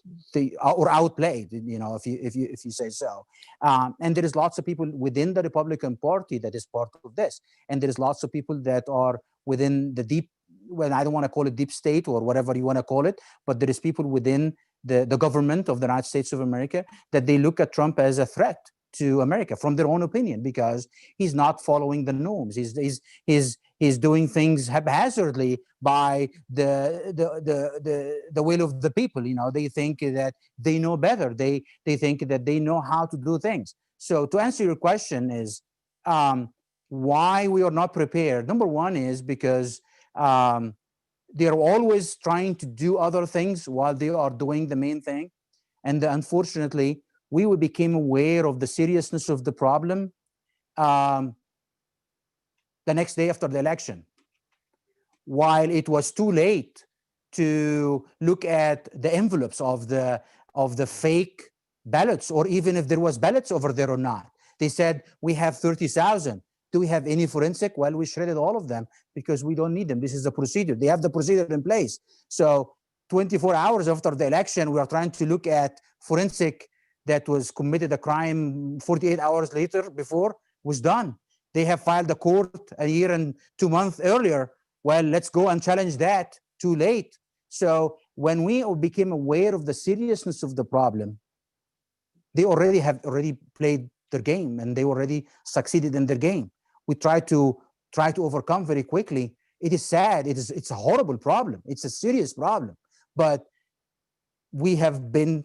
or outplayed, if you say so. And there is lots of people within the Republican Party that is part of this. And there is lots of people that are within the deep, well, I don't want to call it deep state or whatever you want to call it, but there is people within the government of the United States of America that they look at Trump as a threat to America from their own opinion, because he's not following the norms. He's doing things haphazardly by the will of the people. They think that they know better. They think that they know how to do things. So to answer your question is why we are not prepared. Number one is because they're always trying to do other things while they are doing the main thing. And unfortunately, we became aware of the seriousness of the problem the next day after the election, while it was too late to look at the envelopes of the fake ballots, or even if there was ballots over there or not. They said, we have 30,000. Do we have any forensic? Well, we shredded all of them because we don't need them. This is the procedure. They have the procedure in place. So 24 hours after the election, we are trying to look at forensic that was committed a crime 48 hours later before was done. They have filed a court a year and 2 months earlier. Well, let's go and challenge that. Too late. So when we became aware of the seriousness of the problem, they have played their game, and they already succeeded in their game. We try to overcome very quickly. It is sad. It's a horrible problem. It's a serious problem, but we have been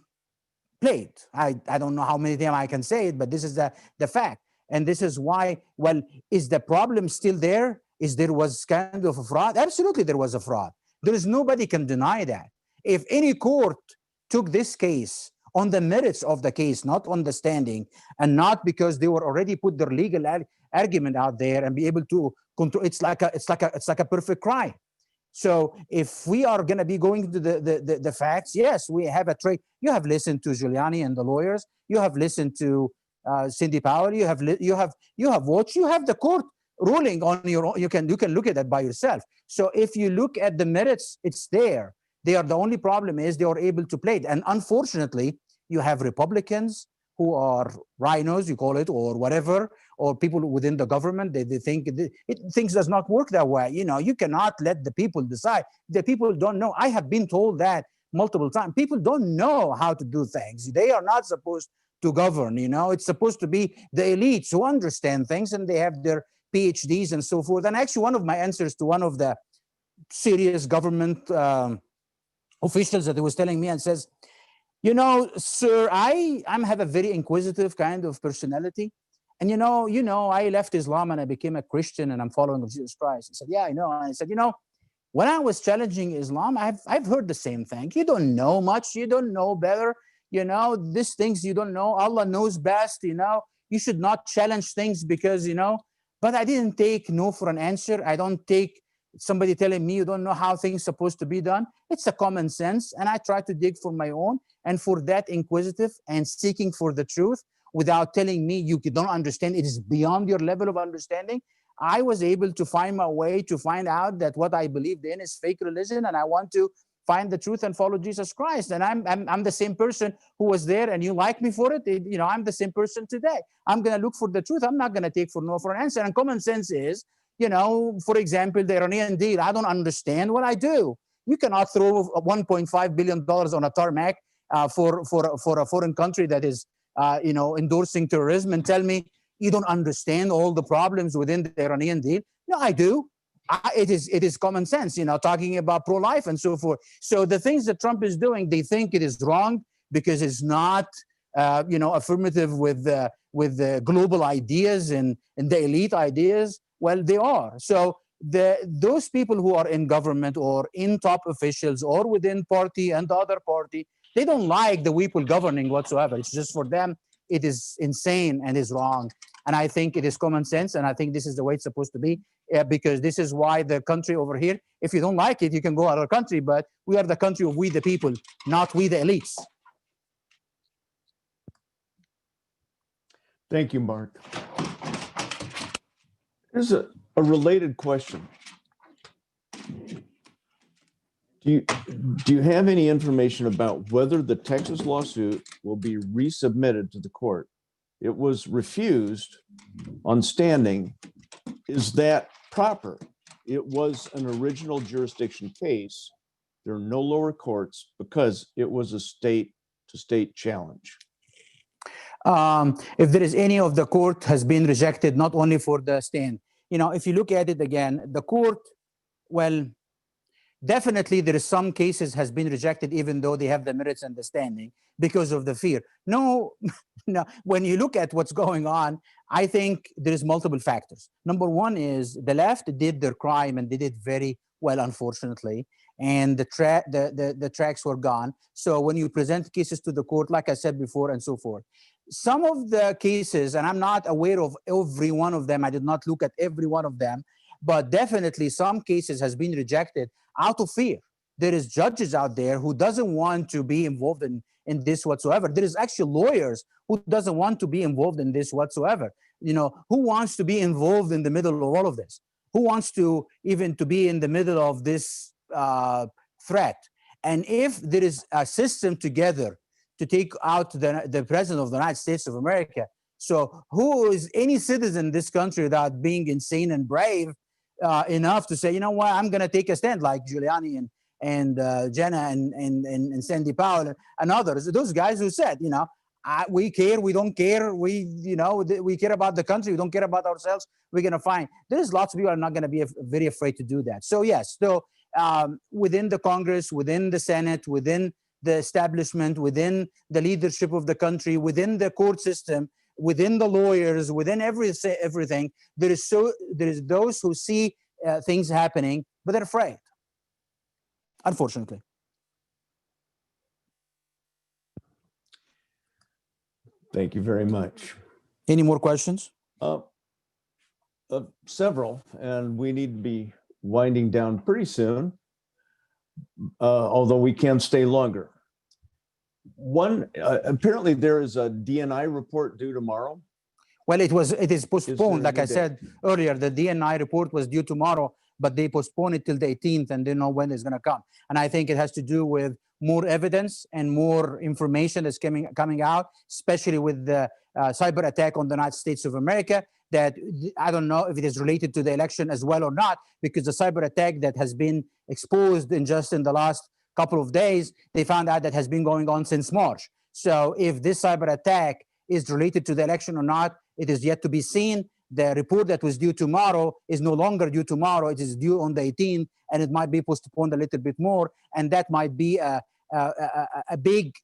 played. I don't know how many times I can say it, but this is the fact. And this is why, well, is the problem still there? There was kind of a fraud? Absolutely, there was a fraud. Nobody can deny that. If any court took this case on the merits of the case, not on the standing, and not because they were already put their legal argument out there and be able to control, it's like a perfect crime. So if we are going to be going to the facts, yes, we have a trade. You have listened to Giuliani and the lawyers. You have listened to Cindy Powell. You have watched. You have the court ruling on your own. You can look at that by yourself. So if you look at the merits, it's there. The only problem is they are able to play it. And unfortunately, you have Republicans who are rhinos, you call it, or whatever, or people within the government, they think things does not work that way. You cannot let the people decide. The people don't know. I have been told that multiple times. People don't know how to do things. They are not supposed to govern. You know, it's supposed to be the elites who understand things and they have their PhDs and so forth. And actually, one of my answers to one of the serious government officials that he was telling me and says, you know, sir, I'm have a very inquisitive kind of personality. And I left Islam and I became a Christian and I'm following of Jesus Christ. I said, yeah, I know. And I said, when I was challenging Islam, I've heard the same thing. You don't know much. You don't know better. These things you don't know. Allah knows best. You should not challenge things because, but I didn't take no for an answer. I don't take somebody telling me you don't know how things supposed to be done. It's a common sense. And I try to dig for my own. And for that inquisitive and seeking for the truth without telling me you don't understand, it is beyond your level of understanding. I was able to find my way to find out that what I believed in is fake religion, and I want to find the truth and follow Jesus Christ. And I'm the same person who was there, and you like me for it. I'm the same person today. I'm going to look for the truth. I'm not going to take for no for an answer. And common sense is, for example, the Iranian deal. I don't understand what I do. You cannot throw $1.5 billion on a tarmac for a foreign country that is, endorsing terrorism and tell me you don't understand all the problems within the Iranian deal. No, I do. It is common sense, talking about pro-life and so forth. So the things that Trump is doing, they think it is wrong because it's not, affirmative with the global ideas and the elite ideas. Well, they are. So those people who are in government or in top officials or within party and the other party, they don't like the people governing whatsoever. It's just for them, it is insane and is wrong. And I think it is common sense. And I think this is the way it's supposed to be, because this is why the country over here, if you don't like it, you can go out of the country. But we are the country of we the people, not we the elites. Thank you, Mark. Here's a related question. Do you have any information about whether the Texas lawsuit will be resubmitted to the court? It was refused on standing. Is that proper? It was an original jurisdiction case. There are no lower courts because it was a state-to-state challenge. If there is any of the court has been rejected, not only for the stand. If you look at it again, the court, well, definitely there is some cases has been rejected even though they have the merits and the standing because of the fear. No, when you look at what's going on, I think there is multiple factors. Number one is the left did their crime and did it very well, unfortunately, and the tracks were gone. So when you present cases to the court, like I said before, and so forth, some of the cases, and I'm not aware of every one of them, I did not look at every one of them, but definitely some cases has been rejected out of fear. There is judges out there who doesn't want to be involved in this whatsoever. There is actually lawyers who doesn't want to be involved in this whatsoever. Who wants to be involved in the middle of all of this? Who wants to even to be in the middle of this threat? And if there is a system together to take out the president of the United States of America, so who is any citizen in this country without being insane and brave enough to say, you know what, I'm going to take a stand, like Giuliani and Jenna and Sandy Powell and others, those guys who said, we care, we don't care, we care about the country, we don't care about ourselves, we're going to find. There's lots of people are not going to be very afraid to do that. So yes, so within the Congress, within the Senate, within the establishment, within the leadership of the country, within the court system, within the lawyers, within everything, there is those who see things happening, but they're afraid, unfortunately. Thank you very much. Any more questions? Several, and we need to be winding down pretty soon, although we can stay longer. One, apparently there is a DNI report due tomorrow. Well, it is postponed. Like I said earlier, the DNI report was due tomorrow, but they postponed it till the 18th and they don't know when it's going to come. And I think it has to do with more evidence and more information that's coming out, especially with the cyber attack on the United States of America, that I don't know if it is related to the election as well or not, because the cyber attack that has been exposed in the last couple of days, they found out that has been going on since March. So if this cyber attack is related to the election or not, it is yet to be seen. The report that was due tomorrow is no longer due tomorrow. It is due on the 18th, and it might be postponed a little bit more. And that might be a big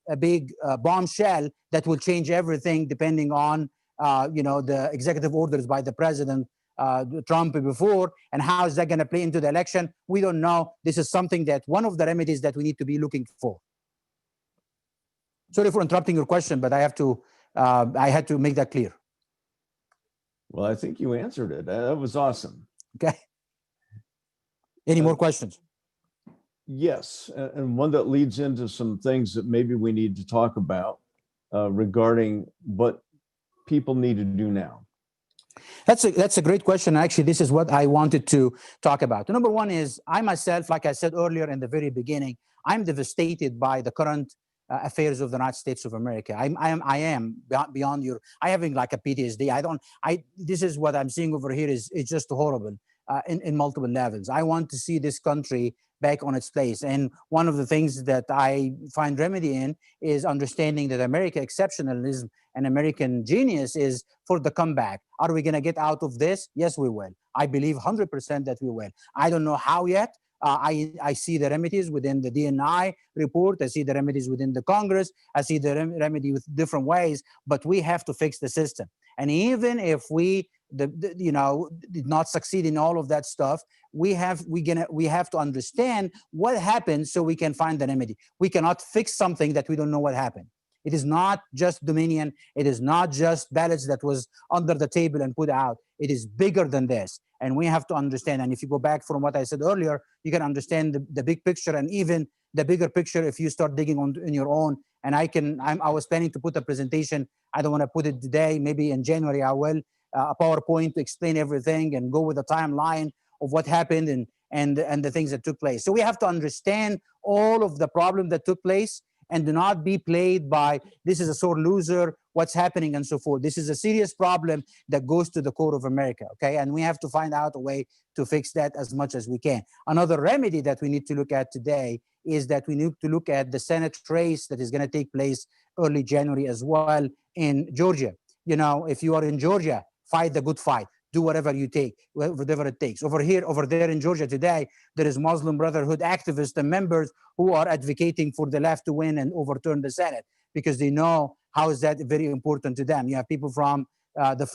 bombshell that will change everything, depending on the executive orders by the president Trump before, and how is that going to play into the election? We don't know. This is something that one of the remedies that we need to be looking for. Sorry for interrupting your question, but I had to make that clear. Well, I think you answered it. That was awesome. Okay. Any more questions? Yes, and one that leads into some things that maybe we need to talk about regarding what people need to do now. That's a great question. Actually, this is what I wanted to talk about. Number one is, I myself, like I said earlier in the very beginning, I'm devastated by the current affairs of the United States of America. I am beyond your. I having like a PTSD. This is what I'm seeing over here is just horrible in multiple levels. I want to see this country back on its place. And one of the things that I find remedy in is understanding that American exceptionalism and American genius is for the comeback. Are we going to get out of this? Yes, we will. I believe 100% that we will. I don't know how yet. I see the remedies within the DNI report. I see the remedies within the Congress. I see the remedy with different ways, but we have to fix the system. And even if we did not succeed in all of that stuff, we have to understand what happened so we can find the remedy. We cannot fix something that we don't know what happened. It is not just Dominion. It is not just ballots that was under the table and put out. It is bigger than this. And we have to understand. And if you go back from what I said earlier, you can understand the big picture, and even the bigger picture if you start digging on your own. And I was planning to put a presentation. I don't want to put it today. Maybe in January I will, a PowerPoint to explain everything and go with a timeline of what happened and the things that took place. So we have to understand all of the problem that took place, and do not be played by, this is a sore loser, what's happening, and so forth. This is a serious problem that goes to the core of America, okay? And we have to find out a way to fix that as much as we can. Another remedy that we need to look at today is that we need to look at the Senate race that is going to take place early January as well in Georgia. If you are in Georgia, fight the good fight. Do whatever it takes. Over there in Georgia today, there is Muslim Brotherhood activists and members who are advocating for the left to win and overturn the Senate, because they know how is that very important to them. You have people from the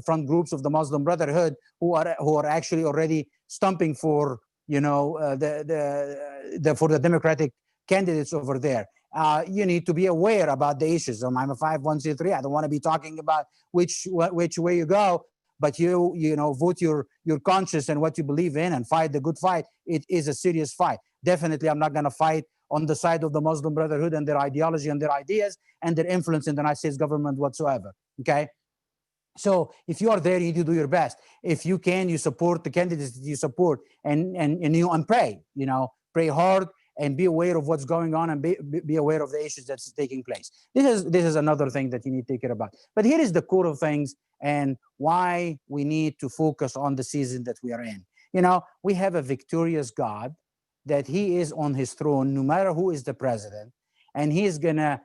front groups of the Muslim Brotherhood who are actually already stumping for for the Democratic candidates over there. You need to be aware about the issues. I'm a 501c3. I don't want to be talking about which way you go. But vote your conscience and what you believe in and fight the good fight. It is a serious fight. Definitely, I'm not going to fight on the side of the Muslim Brotherhood and their ideology and their ideas and their influence in the United States government whatsoever. Okay? So if you are there, you need to do your best. If you can, you support the candidates that you support and pray. Pray hard and be aware of what's going on and be aware of the issues that's taking place. This is another thing that you need to take care about. But here is the core of things and why we need to focus on the season that we are in. We have a victorious God, that he is on his throne no matter who is the president, and he is going to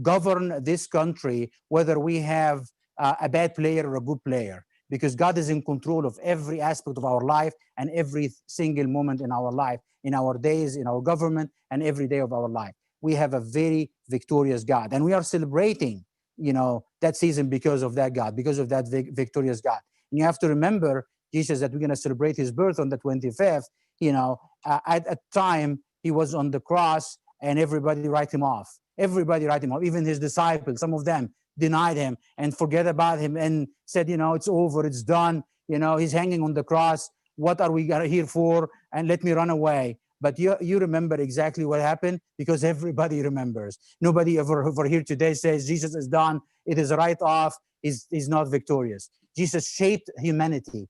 govern this country whether we have a bad player or a good player, because God is in control of every aspect of our life and every single moment in our life, in our days, in our government, and every day of our life. We have a very victorious God, and we are celebrating that season because of that God, because of that victorious God. And you have to remember, Jesus, that we're going to celebrate his birth on the 25th. At a time he was on the cross and everybody write him off. Everybody write him off, even his disciples. Some of them denied him and forget about him and said, it's over, it's done. He's hanging on the cross. What are we here for? And let me run away. But you remember exactly what happened, because everybody remembers. Nobody over here today says Jesus is done. It is a write-off. He's not victorious. Jesus shaped humanity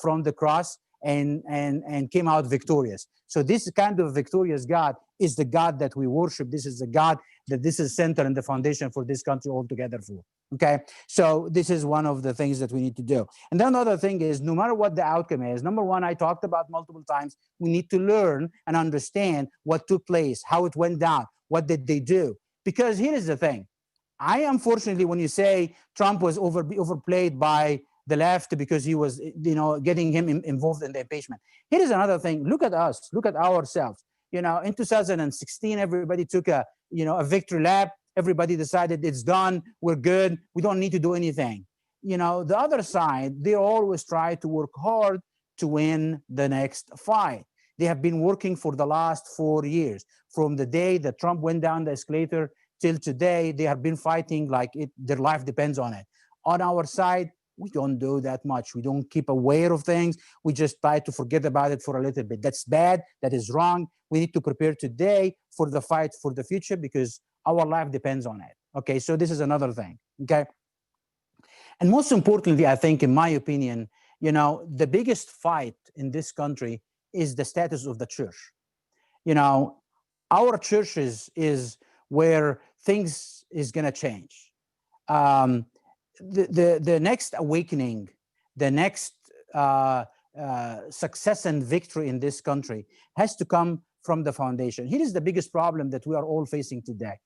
from the cross and came out victorious. So this kind of victorious God is the God that we worship. This is the God that this is center and the foundation for this country altogether for. Okay, so this is one of the things that we need to do. And then another thing is, no matter what the outcome is, number one, I talked about multiple times, we need to learn and understand what took place, how it went down, what did they do. Because here is the thing, unfortunately, when you say Trump was overplayed by the left because he was, getting him involved in the impeachment. Here is another thing. Look at us. Look at ourselves. In 2016, everybody took a victory lap. Everybody decided it's done. We're good. We don't need to do anything. The other side, they always try to work hard to win the next fight. They have been working for the last 4 years. From the day that Trump went down the escalator till today, they have been fighting like their life depends on it. On our side, we don't do that much. We don't keep aware of things. We just try to forget about it for a little bit. That's bad. That is wrong. We need to prepare today for the fight for the future because our life depends on it. Okay, so this is another thing. Okay. And most importantly, I think, in my opinion, the biggest fight in this country is the status of the church. Our churches is where things is going to change. The next awakening, the next success and victory in this country has to come from the foundation. Here is the biggest problem that we are all facing today.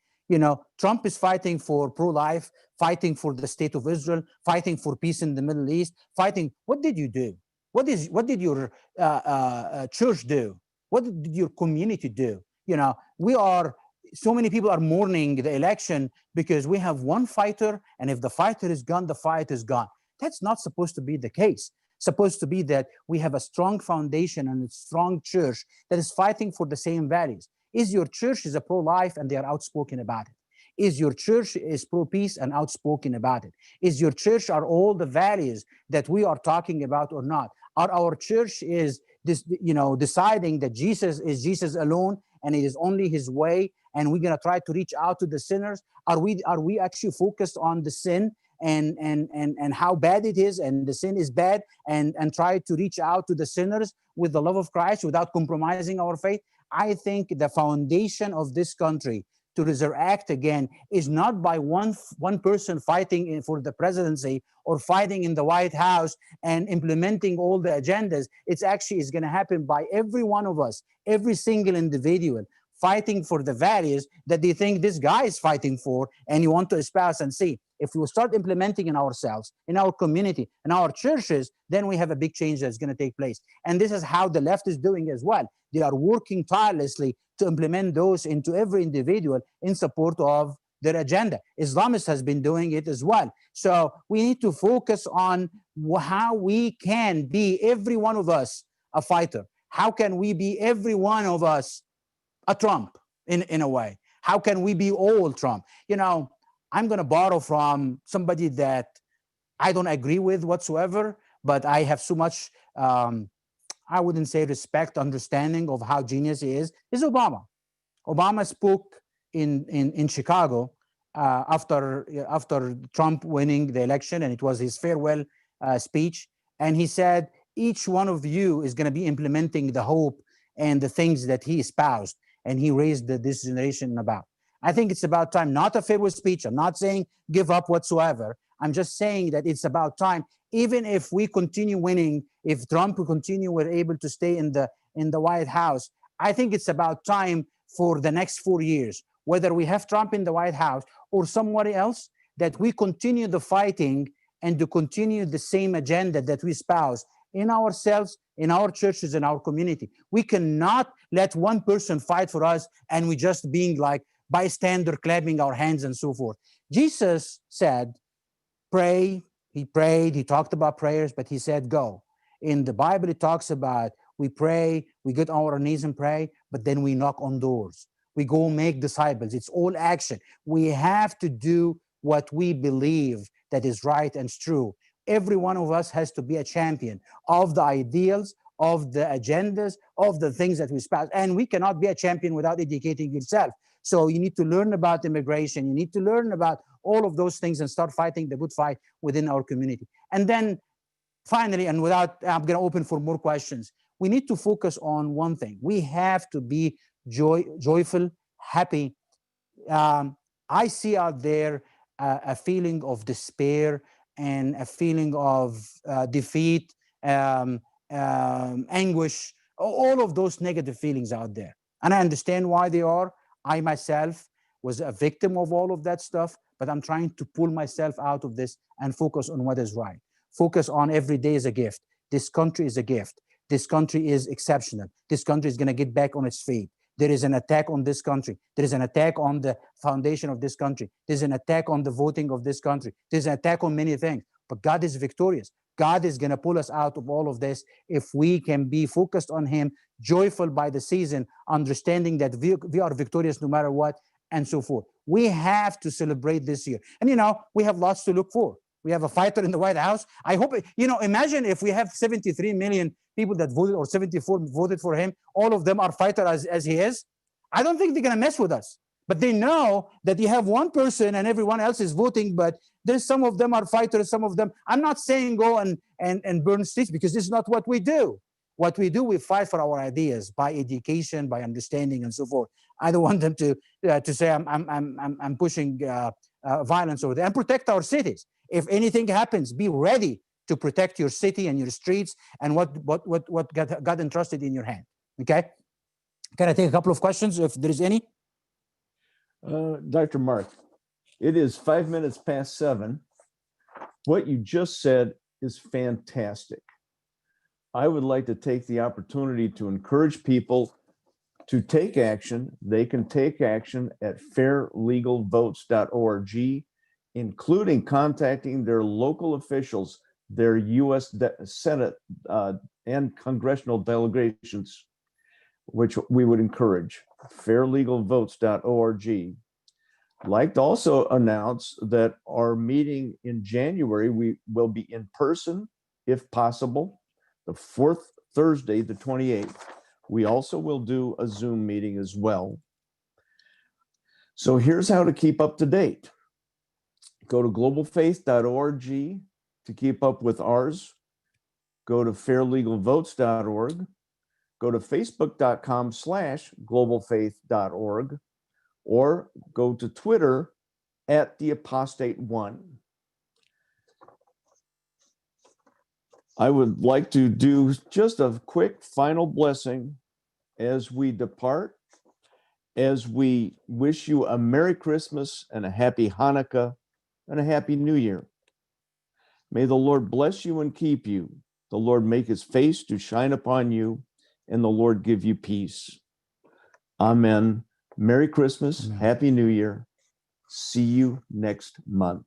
Trump is fighting for pro-life, fighting for the state of Israel, fighting for peace in the Middle East, fighting. What did you do? What did your church do? What did your community do? So many people are mourning the election because we have one fighter, and if the fighter is gone, the fight is gone. That's not supposed to be the case. Supposed to be that we have a strong foundation and a strong church that is fighting for the same values. Is your church is a pro-life and they are outspoken about it? Is your church is pro-peace and outspoken about it? Is your church are all the values that we are talking about or not? Are our church is this, deciding that Jesus is Jesus alone and it is only his way, and we're gonna try to reach out to the sinners? Are we actually focused on the sin and how bad it is, and the sin is bad, and try to reach out to the sinners with the love of Christ without compromising our faith? I think the foundation of this country to resurrect again is not by one person fighting for the presidency or fighting in the White House and implementing all the agendas. It's actually is going to happen by every one of us, every single individual fighting for the values that they think this guy is fighting for, and you want to espouse and see. If we start implementing in ourselves, in our community, in our churches, then we have a big change that's going to take place. And this is how the left is doing as well. They are working tirelessly to implement those into every individual in support of their agenda. Islamists has been doing it as well. So we need to focus on how we can be, every one of us, a fighter. How can we be, every one of us, a Trump in a way? How can we be all Trump? I'm going to borrow from somebody that I don't agree with whatsoever, but I have so much, I wouldn't say respect, understanding of how genius he is Obama. Obama spoke in Chicago after Trump winning the election, and it was his farewell speech. And he said, each one of you is going to be implementing the hope and the things that he espoused and he raised this generation about. I think it's about time, not a farewell speech. I'm not saying give up whatsoever. I'm just saying that it's about time, even if we continue winning, if Trump will continue, we're able to stay in the White House. I think it's about time for the next 4 years, whether we have Trump in the White House or somewhere else, that we continue the fighting and to continue the same agenda that we espouse in ourselves, in our churches, in our community. We cannot let one person fight for us and we just being like bystander, clapping our hands and so forth. Jesus said, pray. He prayed, he talked about prayers, but he said, go. In the Bible, it talks about we pray, we get on our knees and pray, but then we knock on doors. We go make disciples. It's all action. We have to do what we believe that is right and true. Every one of us has to be a champion of the ideals, of the agendas, of the things that we espouse. And we cannot be a champion without educating yourself. So you need to learn about immigration. You need to learn about all of those things and start fighting the good fight within our community. And then finally, and without, I'm going to open for more questions, we need to focus on one thing. We have to be joyful, happy. I see out there a feeling of despair and a feeling of defeat, anguish, all of those negative feelings out there. And I understand why they are. I myself was a victim of all of that stuff, but I'm trying to pull myself out of this and focus on what is right. Focus on every day is a gift. This country is a gift. This country is exceptional. This country is going to get back on its feet. There is an attack on this country. There is an attack on the foundation of this country. There's an attack on the voting of this country. There's an attack on many things, but God is victorious. God is going to pull us out of all of this if we can be focused on him, joyful by the season, understanding that we are victorious no matter what, and so forth. We have to celebrate this year. And, we have lots to look for. We have a fighter in the White House. I hope, imagine if we have 73 million people that voted, or 74 voted for him, all of them are fighters as he is. I don't think they're going to mess with us. But they know that you have one person and everyone else is voting, but there's some of them are fighters, some of them. I'm not saying go and burn streets, because this is not what we do. What we do, we fight for our ideas by education, by understanding, and so forth. I don't want them to say I'm pushing violence over there, and protect our cities. If anything happens, be ready to protect your city and your streets and what God entrusted in your hand. Okay? Can I take a couple of questions if there is any? Dr. Mark, it is 5 minutes past 7. What you just said is fantastic. I would like to take the opportunity to encourage people to take action. They can take action at fairlegalvotes.org, including contacting their local officials, their U.S. Senate and congressional delegations, which we would encourage, fairlegalvotes.org. I'd like to also announce that our meeting in January, we will be in person, if possible, the fourth Thursday, the 28th. We also will do a Zoom meeting as well. So here's how to keep up to date. Go to globalfaith.org to keep up with ours. Go to fairlegalvotes.org. Go to facebook.com/globalfaith.org, or go to Twitter @theapostate1. I would like to do just a quick final blessing as we depart, as we wish you a Merry Christmas and a Happy Hanukkah and a Happy New Year. May the Lord bless you and keep you. The Lord make his face to shine upon you, and the Lord give you peace. Amen. Merry Christmas. Amen. Happy New Year. See you next month.